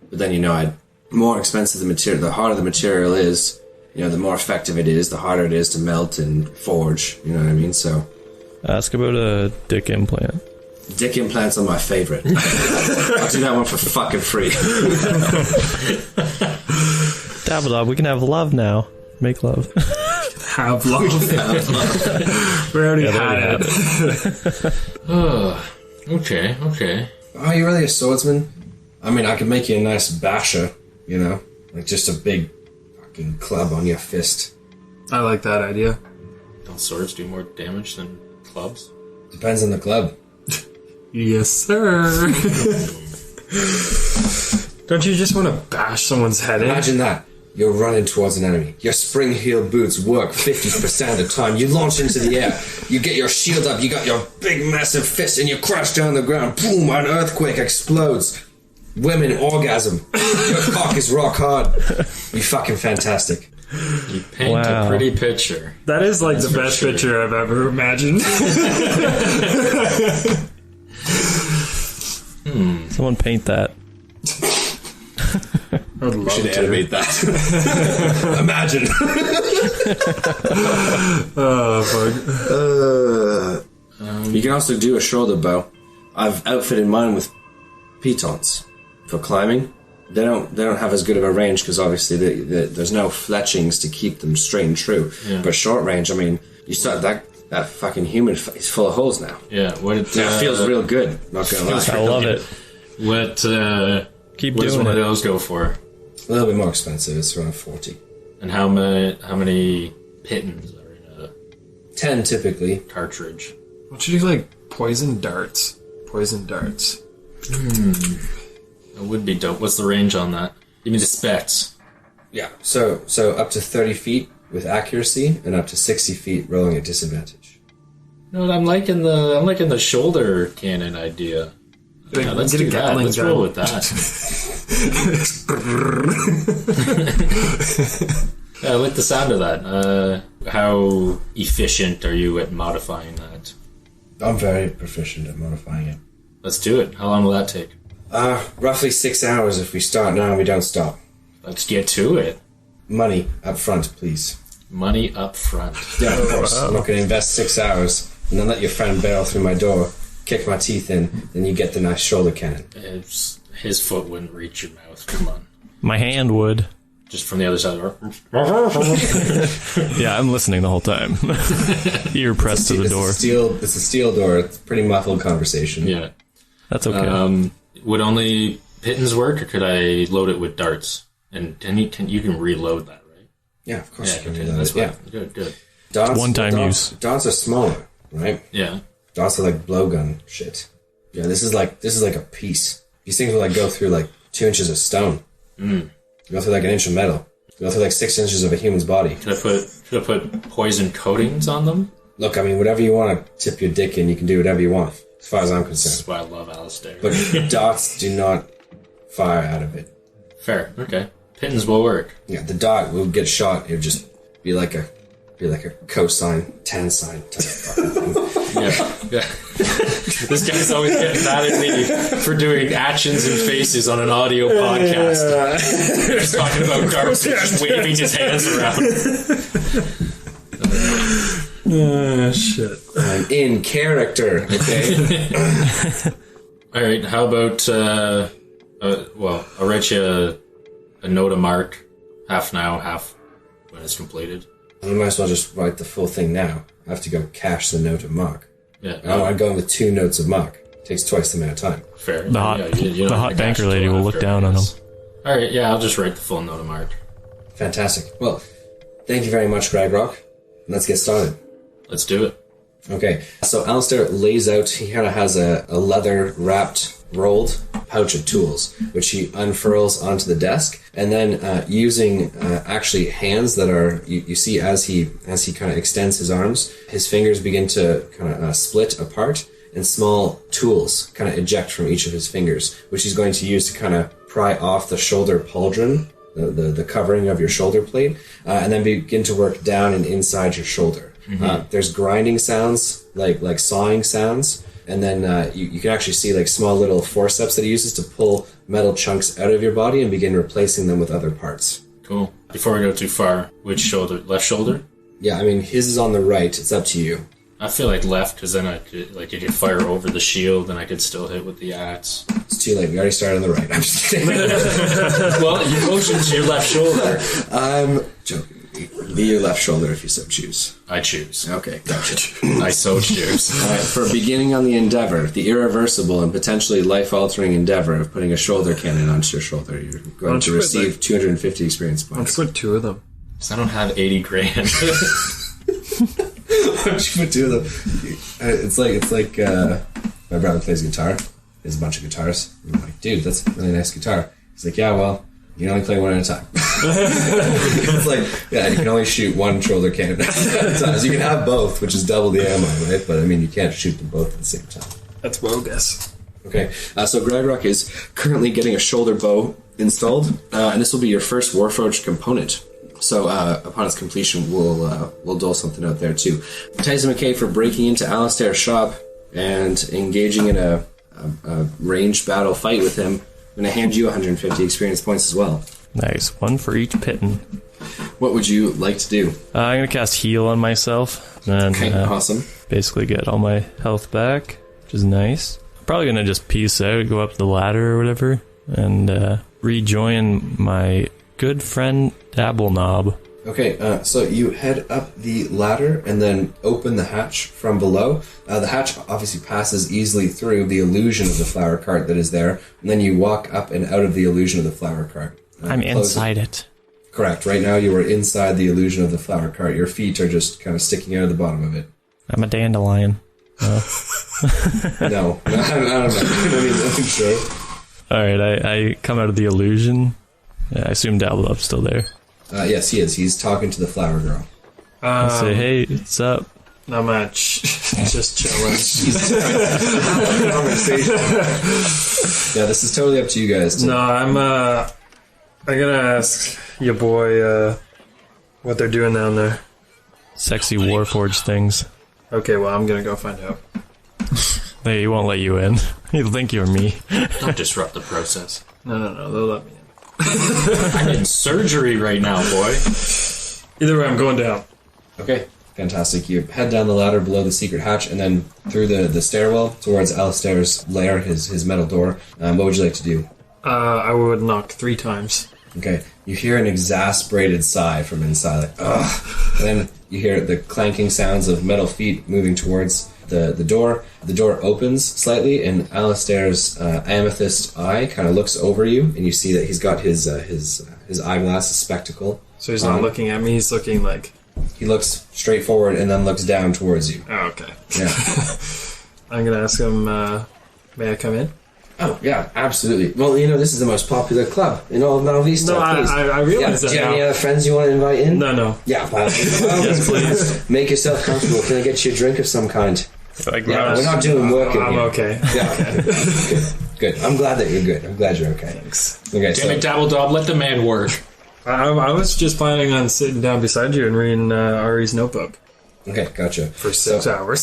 But then, more expensive the material, the harder the material is, the more effective it is, the harder it is to melt and forge, you know what I mean? So, Ask about a dick implant. dick implants are my favorite. I'll do that one for fucking free. Dabble Dob, we can have love now. Make love. Have love. We already had it. Okay. Oh, you're really a swordsman? I mean, I could make you a nice basher, like just a big fucking club on your fist. I like that idea. Don't swords do more damage than clubs? Depends on the club. Yes, sir. Don't you just want to bash someone's head in? Imagine that. You're running towards an enemy. Your spring-heeled boots work 50% of the time. You launch into the air. You get your shield up. You got your big, massive fist, and you crash down the ground. Boom! An earthquake explodes. Women orgasm. Your cock is rock hard. You fucking fantastic. You paint a pretty picture. That is like the best picture I've ever imagined. Someone paint that. I would love Should to. animate that. Imagine. Oh, fuck. You can also do a shoulder bow. I've outfitted mine with pitons for climbing. They don't have as good of a range because obviously there's no fletchings to keep them straight and true. Yeah. But short range, I mean, you start that fucking human is full of holes now. Yeah, It feels real good. Not gonna lie. I love it. What Keep does doing one of it. those go for? A little bit more expensive. It's around 40. And how many pittons are in a 10 typically. cartridge? What should you do, like poison darts? Poison darts. That would be dope. What's the range on that? Give me the specs. Yeah. So up to 30 feet with accuracy and up to 60 feet rolling at disadvantage. No, I'm liking the shoulder cannon idea. Yeah, let's do that. Let's roll with that. Yeah, I like the sound of that. How efficient are you at modifying that? I'm very proficient at modifying it. Let's do it. How long will that take? Roughly 6 hours if we start now and we don't stop. Let's get to it. Money up front, please. Money up front. Yeah, of course. I'm not going to invest 6 hours and then let your friend barrel through my door, kick my teeth in, then you get the nice shoulder cannon. His foot wouldn't reach your mouth. Come on. My hand would. Just from the other side of the door. Yeah, I'm listening the whole time. Ear pressed to the door. It's a steel door. It's a pretty muffled conversation. Yeah. That's okay. Would only pittons work, or could I load it with darts? And you can reload that, right? Yeah, of course you can okay, do that. that's Yeah. fine. Good. Darts, One-time use. Darts are smaller, right? Yeah. Darts are like blowgun shit. Yeah, this is like a piece. These things will like go through like 2 inches of stone. Go through like an inch of metal. Go through like 6 inches of a human's body. Could I put poison coatings on them? Look, I mean, whatever you want to tip your dick in, you can do whatever you want, as far as I'm That's concerned. why I love Alistair. But darts do not fire out of it. Fair. Okay. Pittons will work. Yeah, the dart will get shot. It'll just be like a cosine, tan sign type of fucking thing. Yeah. This guy's always getting mad at me for doing actions and faces on an audio podcast. He's talking about darts and just waving his hands around. Shit. I'm in character, okay? All right. How about? Well, I'll write you a note of mark, half now, half when it's completed. You might as well just write the full thing now. I have to go cash the note of mark. Yeah. I want to go in with 2 notes of mark. It takes twice the amount of time. Fair. The hot, you don't the have hot to banker cash lady till will look after, down I on him. guess. All right. Yeah, I'll just write the full note of mark. Fantastic. Well, thank you very much, Gragrock. Let's get started. Let's do it. Okay, so Alistair lays out, he kind of has a leather-wrapped rolled pouch of tools, which he unfurls onto the desk, and then using actually hands that are you see as he kind of extends his arms, his fingers begin to kind of split apart, and small tools kind of eject from each of his fingers, which he's going to use to kind of pry off the shoulder pauldron, the covering of your shoulder plate, and then begin to work down and inside your shoulder. There's grinding sounds, like sawing sounds, and then you can actually see like small little forceps that he uses to pull metal chunks out of your body and begin replacing them with other parts. Cool. Before we go too far, which shoulder? Left shoulder? Yeah, I mean, his is on the right. It's up to you. I feel like left, because then I could, like, if you fire over the shield, then I could still hit with the axe. It's too late. We already started on the right. I'm just kidding. Well, you motioned to your left shoulder. I'm joking. Be your left shoulder if you so choose. I choose. Okay, gotcha. I so choose. All right, for beginning on the endeavor, the irreversible and potentially life-altering endeavor of putting a shoulder cannon onto your shoulder, you're going to receive 250 experience points. Let's put 2 of them. Because I don't have 80 grand. Why don't you put 2 of them? It's like my brother plays guitar. He has a bunch of guitars. I'm like, dude, that's a really nice guitar. He's like, yeah, well, you can only play one at a time. It's like, yeah, you can only shoot one shoulder cannon at a time. So you can have both, which is double the ammo, right? But I mean, you can't shoot them both at the same time. That's bogus. Okay, so Gragrock is currently getting a shoulder bow installed, and this will be your first warforged component. So upon its completion, we'll dole something out there too. Tyson McKay for breaking into Alistair's shop and engaging in a ranged battle fight with him. I'm going to hand you 150 experience points as well. Nice. 1 for each pitten. What would you like to do? I'm going to cast heal on myself. And, Okay, awesome. Basically get all my health back, which is nice. I'm probably going to just peace out, go up the ladder or whatever, and rejoin my good friend Dabble Dob. Okay, so you head up the ladder and then open the hatch from below. The hatch obviously passes easily through the illusion of the flower cart that is there, and then you walk up and out of the illusion of the flower cart. I'm inside it. Correct. Right now you are inside the illusion of the flower cart. Your feet are just kind of sticking out of the bottom of it. I'm a dandelion. No, I don't know. I mean, I'm sure. Alright, I come out of the illusion. I assume Dabble Dob's still there. Yes, he is. He's talking to the flower girl. I say, hey, what's up? Not much. Just chilling. Yeah, this is totally up to you guys. No, I'm gonna ask your boy what they're doing down there. Sexy warforge things. Okay, well, I'm gonna go find out. He won't let you in. He'll think you're me. Don't disrupt the process. No, they'll let me in. I'm in surgery right now, boy. Either way, I'm going down. Okay, fantastic. You head down the ladder below the secret hatch and then through the stairwell towards Alistair's lair, his metal door. What would you like to do? I would knock 3 times. Okay, you hear an exasperated sigh from inside, like, ugh. And then you hear the clanking sounds of metal feet moving towards the door. The door opens slightly, and Alistair's amethyst eye kind of looks over you, and you see that he's got his eyeglass, his spectacle. So he's not looking at me, he's looking like... He looks straight forward and then looks down towards you. Oh, okay. Yeah. I'm gonna ask him, may I come in? Oh, yeah, absolutely. Well, this is the most popular club in all of Malvista. No, I realize that Do you have now. any other friends you want to invite in? No. Yeah, yes, please. Make yourself comfortable. Can I get you a drink of some kind? Like Yeah, we're not doing work in I'm here. okay. Yeah, okay. Good. I'm glad that you're good. I'm glad you're okay. Thanks. Okay, Damn it, Dabble Dob, let the man work. I was just planning on sitting down beside you and reading Ari's notebook. Okay, gotcha. For 6 hours.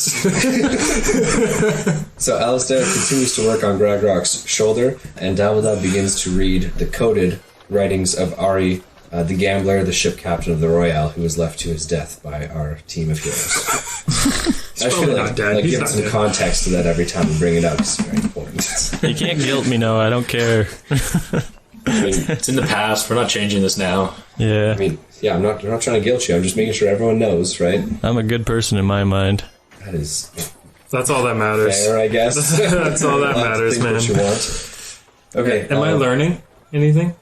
So Alistair continues to work on Gragrock's shoulder, and Dabble Dob begins to read the coded writings of Ari, the gambler, the ship captain of the Royale, who was left to his death by our team of heroes. I should not dead. He's give not some dead. context to that every time we bring it up. It's very important. You can't guilt me, no, I don't care. I mean, It's in the past. We're not changing this now. Yeah, yeah, I'm not trying to guilt you. I'm just making sure everyone knows, right? I'm a good person in my mind. That is That's all that matters. fair, I guess. That's all that matters, Think man. what you want. Okay. Am I learning anything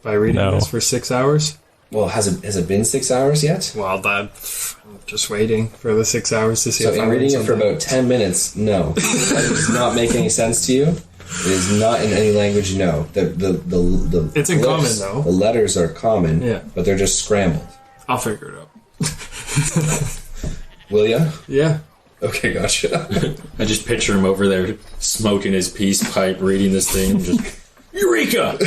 by reading No. this for 6 hours? Well, has it been 6 hours yet? Well, I'm just waiting for the 6 hours to see So if in I'm reading it for something. about 10 minutes, no. That does not make any sense to you. It is not in any language you know. The It's in glyphs, common, though. The letters are common, Yeah. but they're just scrambled. I'll figure it out. Will ya? Yeah. Okay, gotcha. I just picture him over there smoking his peace pipe, reading this thing, just Eureka!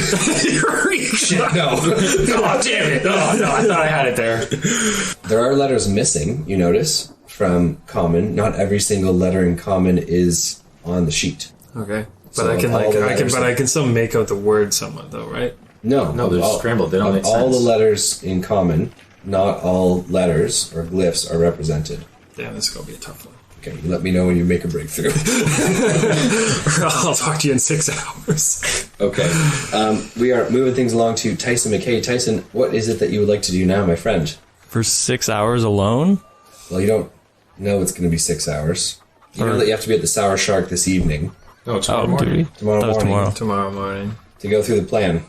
Eureka! No. Oh damn it! Oh no, I thought I had it there. There are letters missing, you notice, from common. Not every single letter in common is on the sheet. Okay. But So I can all the I letters- can still make out the word somewhat though, right? No, No, they're scrambled. They don't of make all sense. the letters in common, not all letters or glyphs are represented. Damn, this is gonna be a tough one. Okay, you let me know when you make a breakthrough. I'll talk to you in 6 hours. Okay, we are moving things along to Tyson McKay. Tyson, what is it that you would like to do now, my friend? For 6 hours alone? Well, you don't know it's going to be 6 hours. You know that you have to be at the Sour Shark this evening No, tomorrow Oh, morning. dude. Tomorrow That was morning. tomorrow. Tomorrow morning. to go through the plan.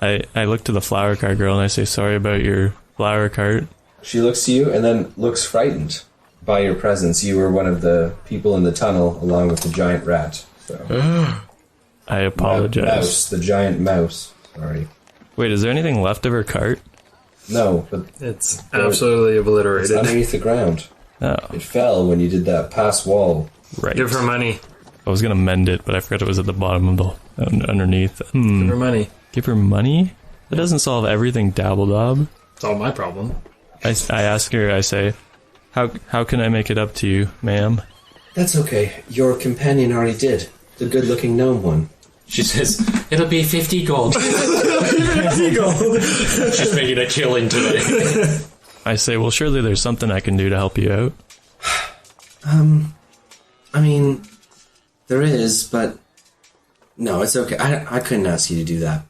I look to the flower cart girl and I say, sorry about your flower cart. She looks to you and then looks frightened by your presence. You were one of the people in the tunnel along with the giant rat. So. I apologize. Mouse, the giant mouse. Sorry. Wait, is there anything left of her cart? No, but It's absolutely it's obliterated. underneath the ground. Oh, It fell when you did that pass wall. right. Give her money. I was gonna mend it, but I forgot it was at the bottom of the underneath. Give her money. Give her money? That doesn't solve everything, Dabble Dob. It's all my problem. I ask her, I say, how can I make it up to you, ma'am? That's okay. Your companion already did. The good-looking gnome one. She says, it'll be 50 gold. 50 gold. She's making a killing today. I say, well, surely there's something I can do to help you out. I mean, there is, but... No, it's okay. I couldn't ask you to do that.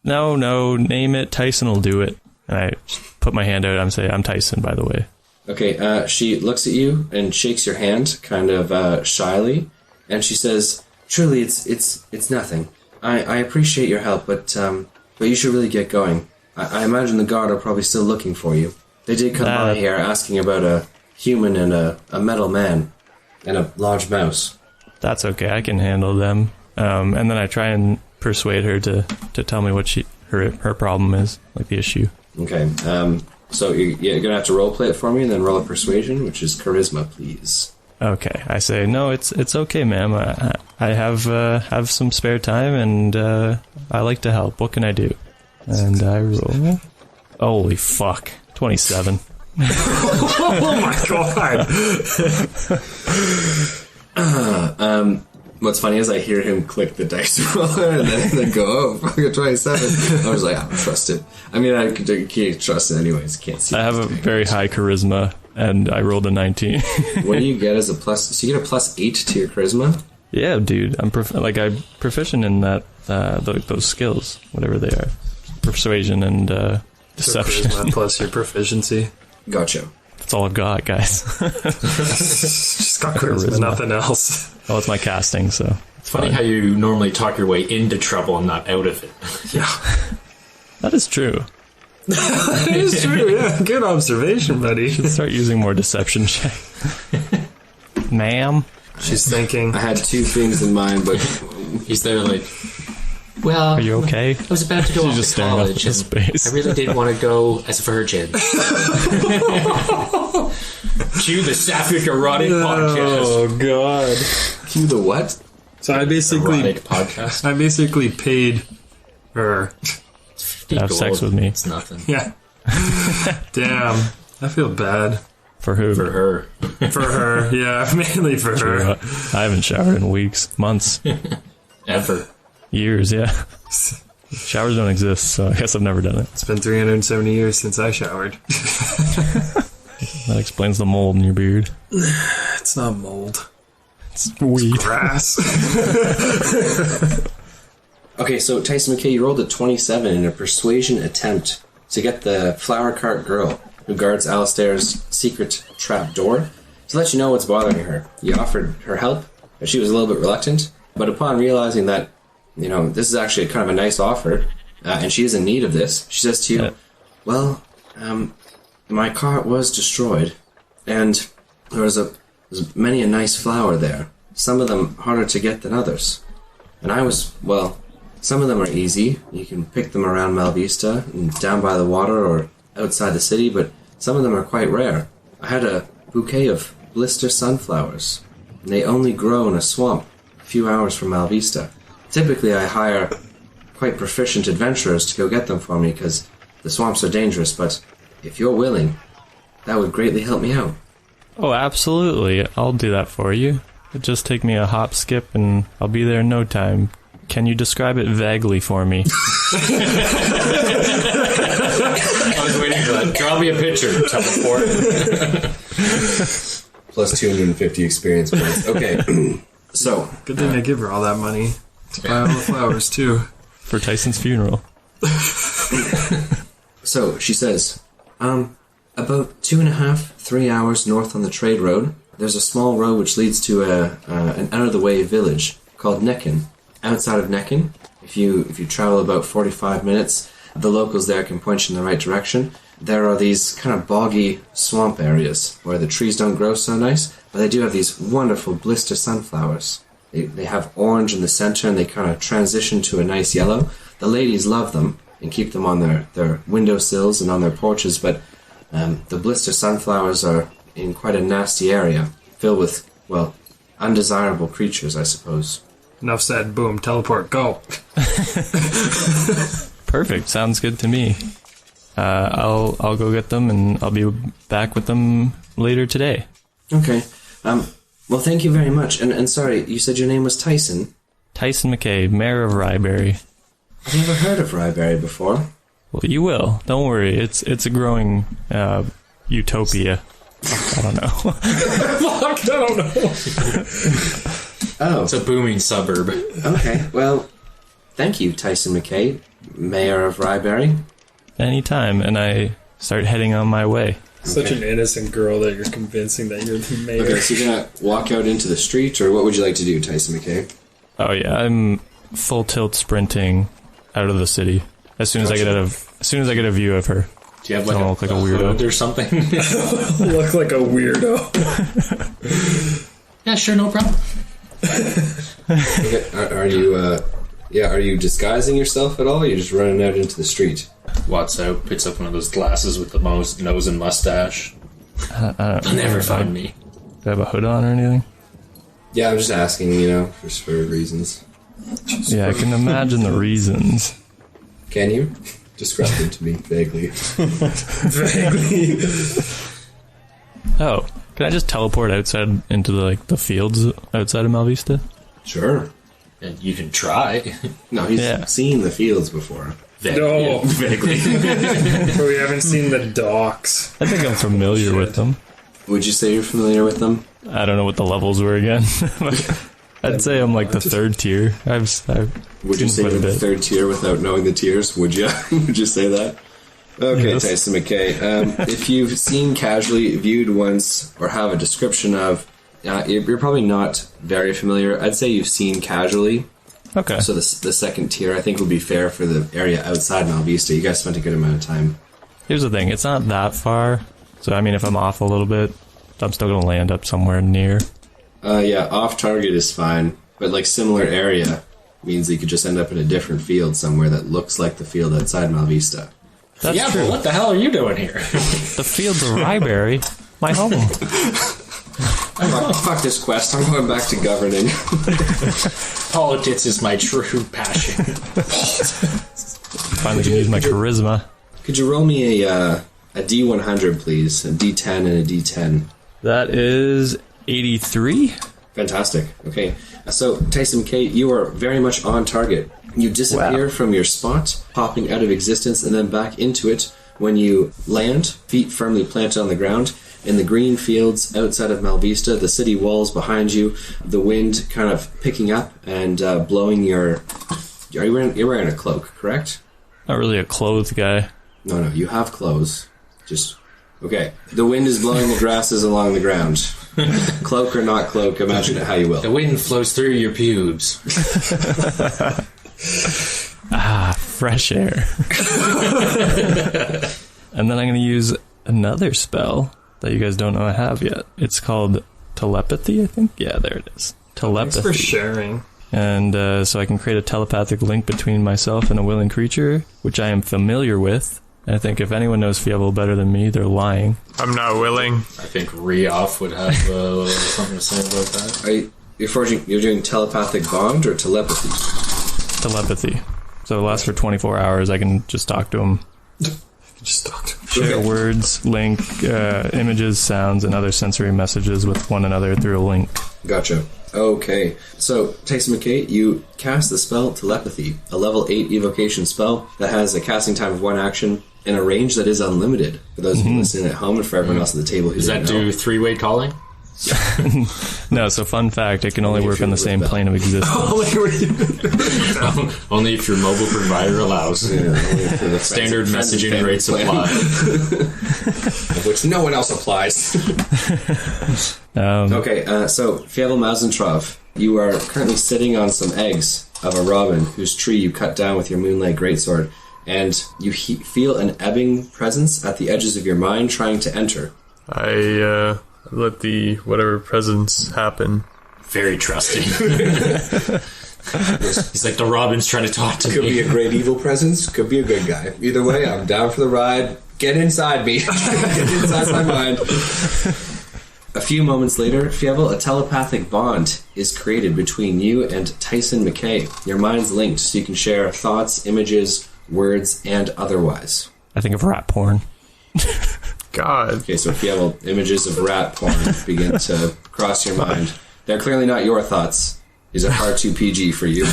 No, name it. Tyson will do it. And I put my hand out. I'm saying, I'm Tyson, by the way. Okay, she looks at you and shakes your hand, kind of shyly, and she says, "Truly, it's nothing. I appreciate your help, but you should really get going. I imagine the guard are probably still looking for you. They did come by here asking about a human and a metal man and a large mouse." That's okay. I can handle them. And then I try and persuade her to tell me what her problem is, like the issue. Okay, so you're gonna have to roleplay it for me, and then roll a persuasion, which is charisma, please. Okay, I say, no, it's okay, ma'am. I have some spare time, and I like to help. What can I do? And I roll. Holy fuck, 27. Oh my god! What's funny is I hear him click the dice roller and then go, "Oh, fuck, a 27." I was like, "I don't trust it." I mean, I can't trust it anyways. Can't see. I have a very high charisma, and I rolled a 19. What do you get as a plus? So you get a +8 to your charisma. Yeah, dude, I'm proficient in that those skills, whatever they are, persuasion and deception. Charisma plus your proficiency. Gotcha. That's all I've got, guys. Just got charisma, nothing else. Oh, it's my casting, so It's funny how you normally talk your way into trouble and not out of it. Yeah. that is true. It is true, yeah. Good observation, buddy. Start using more deception check. Ma'am. She's thinking. I had two things in mind, but He's there like, well, Are you okay? I was about to go off just to staring up college, into space. and I really did want to go as a virgin. Cue the Sapphic Erotic Podcast. Oh god. cue the what? So I basically Erotic podcast. paid her. Have sex with me. It's nothing. Yeah. Damn. I feel bad. For who? For her. For her. Yeah, mainly for her. I haven't showered in weeks, months, Ever. years, yeah. Showers don't exist, so I guess I've never done it. It's been 370 years since I showered. That explains the mold in your beard. It's not mold. It's weed. Grass. Okay, so Tyson McKay, you rolled a 27 in a persuasion attempt to get the flower cart girl who guards Alistair's secret trap door to let you know what's bothering her. You offered her help, but she was a little bit reluctant. But upon realizing that, this is actually kind of a nice offer, and she is in need of this, she says to you, "Well, my cart was destroyed, and there was many a nice flower there. some of them harder to get than others. And some of them are easy. You can pick them around Malvista and down by the water or outside the city, but some of them are quite rare. I had a bouquet of blister sunflowers, and they only grow in a swamp a few hours from Malvista. Typically, I hire quite proficient adventurers to go get them for me because the swamps are dangerous, but if you're willing, that would greatly help me out. Oh, absolutely. I'll do that for you. It'll just take me a hop, skip, and I'll be there in no time. Can you describe it vaguely for me? I was waiting for that. Draw me a picture. Teleport. Plus 250 experience points. Okay. So. Good thing I give her all that money to buy all the flowers, too. For Tyson's funeral. So, she says, about 2.5-3 hours north on the trade road, there's a small road which leads to an out-of-the-way village called Necken. Outside of Necken, if you travel about 45 minutes, the locals there can point you in the right direction. There are these kind of boggy swamp areas where the trees don't grow so nice, but they do have these wonderful blister sunflowers. They have orange in the center and they kind of transition to a nice yellow. The ladies love them and keep them on their windowsills and on their porches, but the blister sunflowers are in quite a nasty area, filled with, well, undesirable creatures, I suppose. Enough said. Boom. Teleport. Go. Perfect. Sounds good to me. I'll go get them, and I'll be back with them later today. Okay. Well, thank you very much. And sorry, you said your name was Tyson? Tyson McKay, Mayor of Ryeberry. I've never heard of Ryeberry before. Well, you will. Don't worry. It's a growing utopia. I don't know. Fuck, I don't know. Oh. It's a booming suburb. Okay, well, thank you, Tyson McKay, Mayor of Ryeberry. Anytime, and I start heading on my way. Such an innocent girl that you're convincing that you're the mayor. Okay, so you're gonna walk out into the street, or what would you like to do, Tyson McKay? Oh yeah, I'm full tilt sprinting out of the city as soon as I get a view of her. Do you have like a weirdo hood or something? Look like a weirdo. Yeah, sure, no problem. Okay, are you disguising yourself at all, or are you just running out into the street? Watts out, picks up one of those glasses with the nose and mustache. They'll never find me. Do I have a hood on or anything? Yeah, I'm just asking, just for reasons. Yeah, I can imagine the reasons. Can you? Describe them to me vaguely. Vaguely. Oh, can I just teleport outside into the fields outside of Malvista? Sure. And you can try. No, he's seen the fields before. No. Vaguely. But we haven't seen the docks. I think I'm familiar with them. Would you say you're familiar with them? I don't know what the levels were again. I'd say I'm like the third tier. Would you say you're the third tier without knowing the tiers? Would you? Would you say that? Okay, yes. Tyson McKay. If you've seen casually, viewed once, or have a description of, you're probably not very familiar. I'd say you've seen casually. Okay. So the second tier, I think, would be fair for the area outside Malvista. You guys spent a good amount of time. Here's the thing. It's not that far. So, I mean, if I'm off a little bit, I'm still going to land up somewhere near. Yeah, off target is fine. But, similar area means that you could just end up in a different field somewhere that looks like the field outside Malvista. That's true. But what the hell are you doing here? The fields of Ryeberry, my home. Fuck this quest. I'm going back to governing. Politics is my true passion. Finally can use my charisma. Could you roll me a D100, please? A D10 and a D10. That is 83. Fantastic. Okay. So, Tyson McKay, you are very much on target. You disappear from your spot, popping out of existence, and then back into it when you land, feet firmly planted on the ground, in the green fields outside of Malvista, the city walls behind you, the wind kind of picking up and blowing your... You're wearing a cloak, correct? Not really a clothed guy. No, you have clothes. Just... Okay. The wind is blowing the grasses along the ground. Cloak or not cloak, imagine it how you will. The wind flows through your pubes. Fresh air. And then I'm going to use another spell that you guys don't know I have yet. It's called telepathy, I think? Yeah, there it is. telepathy. Thanks for sharing. And so I can create a telepathic link between myself and a willing creature, which I am familiar with. And I think if anyone knows Fievel better than me, they're lying. I'm not willing. I think Rioff would have something to say about that. You're doing telepathic bond or telepathy? Telepathy. So it lasts for 24 hours. I can just talk to him. Just talk to him. Share words, link, images, sounds, and other sensory messages with one another through a link. Gotcha. Okay. So, Tyson McKay, you cast the spell Telepathy, a level 8 evocation spell that has a casting time of 1 action and a range that is unlimited. For those of you listening at home and for everyone else at the table who Does that didn't know. do three-way calling? No, so fun fact, it can only work on the same plane of existence. Only if your mobile provider allows. Yeah, only for the Standard friends and messaging family rates plan. apply. Of which no one else applies. Okay, so Fievel Mausentrov, you are currently sitting on some eggs of a robin whose tree you cut down with your Moonlight Greatsword, and you feel an ebbing presence at the edges of your mind trying to enter. I let the whatever presence happen. Very trusting. He's like, the Robin's trying to talk to Could me. be a great evil presence, could be a good guy. Either way, I'm down for the ride. Get inside me. Get inside my mind. A few moments later, Fievel, a telepathic bond is created between you and Tyson McKay. Your minds linked so you can share thoughts, images, words, and otherwise. I think of rat porn. God. Okay, so Fievel, images of rat porn begin to cross your mind. They're clearly not your thoughts. These are far too PG for you.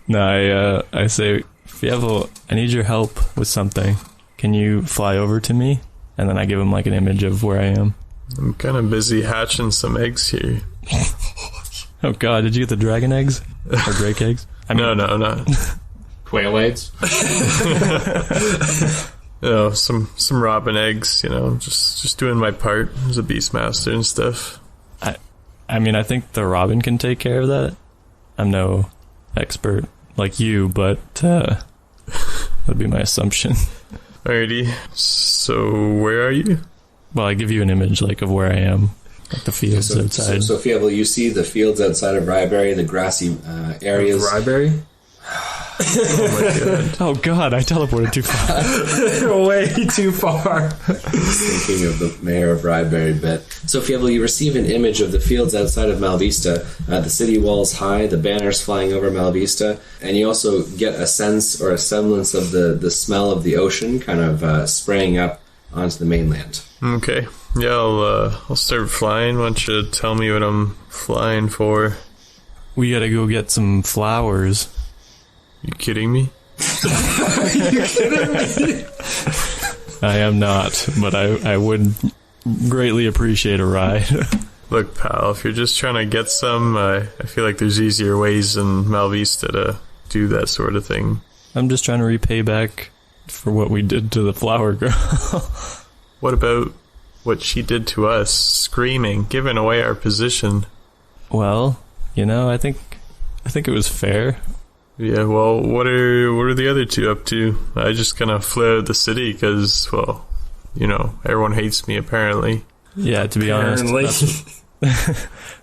No, I say, Fievel, I need your help with something. Can you fly over to me? And then I give him like an image of where I am. I'm kind of busy hatching some eggs here. Oh god, did you get the dragon eggs? Or drake eggs? No. Quail eggs? Some robin eggs, just doing my part as a beastmaster and stuff. I mean, I think the robin can take care of that. I'm no expert like you, but that'd be my assumption. Alrighty, so where are you? Well, I give you an image like of where I am, like the fields outside. So Fievel, you see the fields outside of Ryberry, the grassy areas. Ryberry? Oh god, I teleported too far. Way too far. Thinking of the mayor of Ryberry bit. So Fievel, you receive an image of the fields outside of Malvista, the city walls high, the banners flying over Malvista, and you also get a sense or a semblance of the smell of the ocean kind of spraying up onto the mainland. Okay, yeah, I'll start flying. Why don't you tell me what I'm flying for? We gotta go get some flowers. You kidding me? I am not, but I would greatly appreciate a ride. Look, pal, if you're just trying to get some, I feel like there's easier ways in Malvista to do that sort of thing. I'm just trying to repay back for what we did to the flower girl. What about what she did to us, screaming, giving away our position? Well, I think it was fair. Yeah, well, what are the other two up to? I just kind of flew out of the city because, well, everyone hates me apparently. Yeah, to be honest,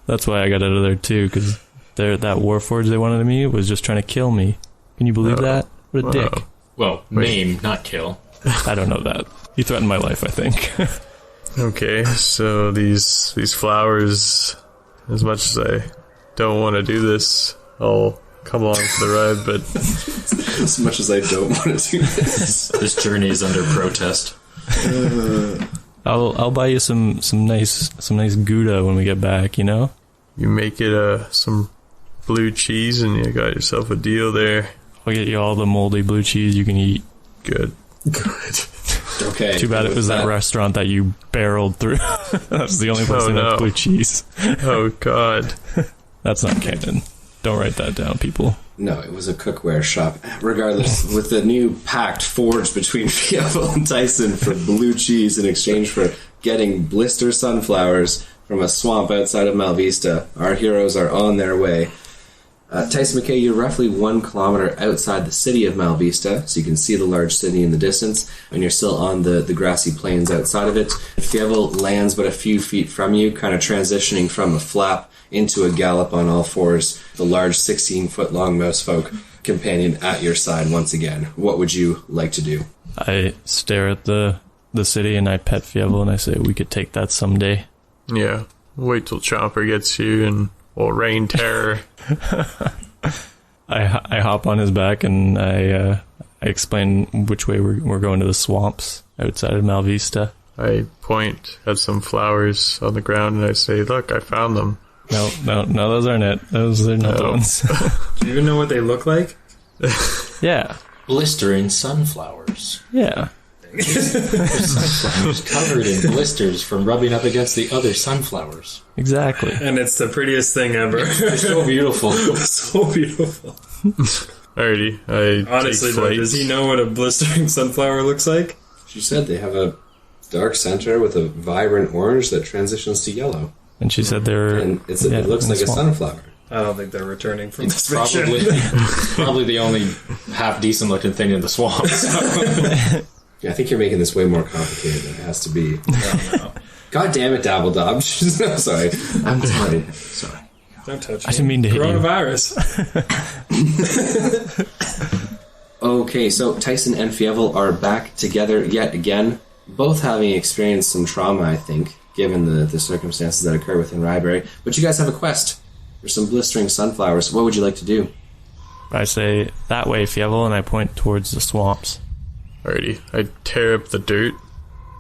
that's why I got out of there too, because that warforge they wanted me was just trying to kill me. Can you believe that? What a dick. Well, maim, not kill. I don't know that. He threatened my life, I think. Okay, so these flowers, as much as I don't want to do this, I'll come along for the ride, but As much as I don't want to do this. This journey is under protest. I'll buy you some nice Gouda when we get back, You make it some blue cheese and you got yourself a deal there. I'll get you all the moldy blue cheese you can eat. Good. Okay. Too bad it was that restaurant that you barreled through. That's the only place that has blue cheese. Oh god. That's not canon. Don't write that down, people. No, it was a cookware shop. Regardless, with the new pact forged between Fievel and Tyson for blue cheese in exchange for getting blister sunflowers from a swamp outside of Malvista, our heroes are on their way. Tyson McKay, you're roughly 1 kilometer outside the city of Malvista, so you can see the large city in the distance, and you're still on the grassy plains outside of it. Fievel lands but a few feet from you, kind of transitioning from a flap into a gallop on all fours, the large 16-foot-long mousefolk companion at your side once again. What would you like to do? I stare at the city and I pet Fievel and I say, we could take that someday. Yeah. Wait till Chomper gets you and we'll rain terror. I hop on his back and I explain which way we're going to the swamps outside of Malvista. I point at some flowers on the ground and I say, look, I found them. No, those aren't it. Those are not the ones. Do you even know what they look like? Yeah. Blistering sunflowers. Yeah. Sunflowers covered in blisters from rubbing up against the other sunflowers. Exactly. And it's the prettiest thing ever. They're so beautiful. So beautiful. Alrighty, I Honestly, take though, flight. does he know what a blistering sunflower looks like? She said they have a dark center with a vibrant orange that transitions to yellow. And she said they're... And it looks in the like a swamp. sunflower. I don't think they're returning from It's this mission. probably the only half decent looking thing in the swamp. So. Yeah, I think you're making this way more complicated than it has to be. No. God damn it, Dabble Dob. No, sorry. I'm sorry. Sorry. Don't touch me. I didn't mean to hit you. Coronavirus. Okay, so Tyson and Fievel are back together yet again, both having experienced some trauma, I think, given the circumstances that occur within Ryberry. But you guys have a quest for some blistering sunflowers. What would you like to do? I say, that way, Fievel, and I point towards the swamps. Alrighty, I tear up the dirt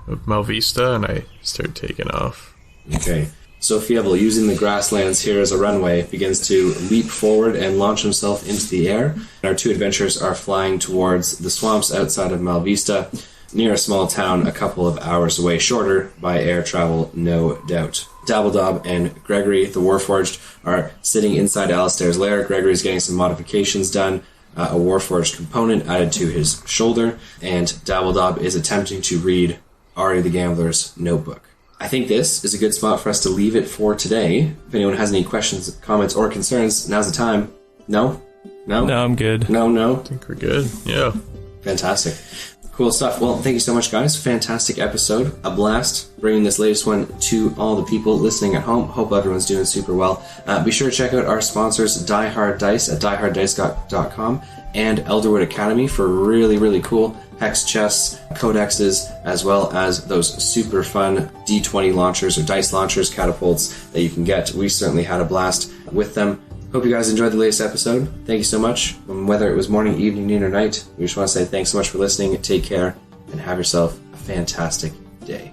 of Malvista and I start taking off. Okay. So Fievel, using the grasslands here as a runway, begins to leap forward and launch himself into the air. Our two adventurers are flying towards the swamps outside of Malvista, near a small town a couple of hours away, shorter by air travel, no doubt. Dabble Dob and Gregory, the warforged, are sitting inside Alistair's lair. Gregory's getting some modifications done, a warforged component added to his shoulder, and Dabble Dob is attempting to read Ari the Gambler's notebook. I think this is a good spot for us to leave it for today. If anyone has any questions, comments, or concerns, now's the time. No? No? No, I'm good. No? I think we're good. Yeah. Fantastic. Cool stuff. Well, thank you so much, guys. Fantastic episode. A blast bringing this latest one to all the people listening at home. Hope everyone's doing super well. Be sure to check out our sponsors, Die Hard Dice at dieharddice.com and Elderwood Academy for really, really cool hex chests, codexes, as well as those super fun D20 launchers or dice launchers, catapults that you can get. We certainly had a blast with them. Hope you guys enjoyed the latest episode. Thank you so much. Whether it was morning, evening, noon, or night, we just want to say thanks so much for listening. Take care, and have yourself a fantastic day.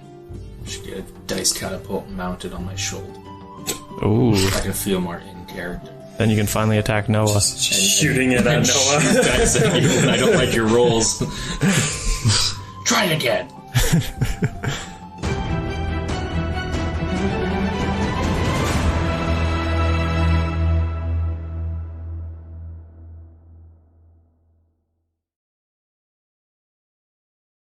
I should get a dice catapult mounted on my shoulder. Ooh. I can feel more in character. Then you can finally attack Noah. Shooting it at Noah. Dice at you. I don't like your rolls. Try it again.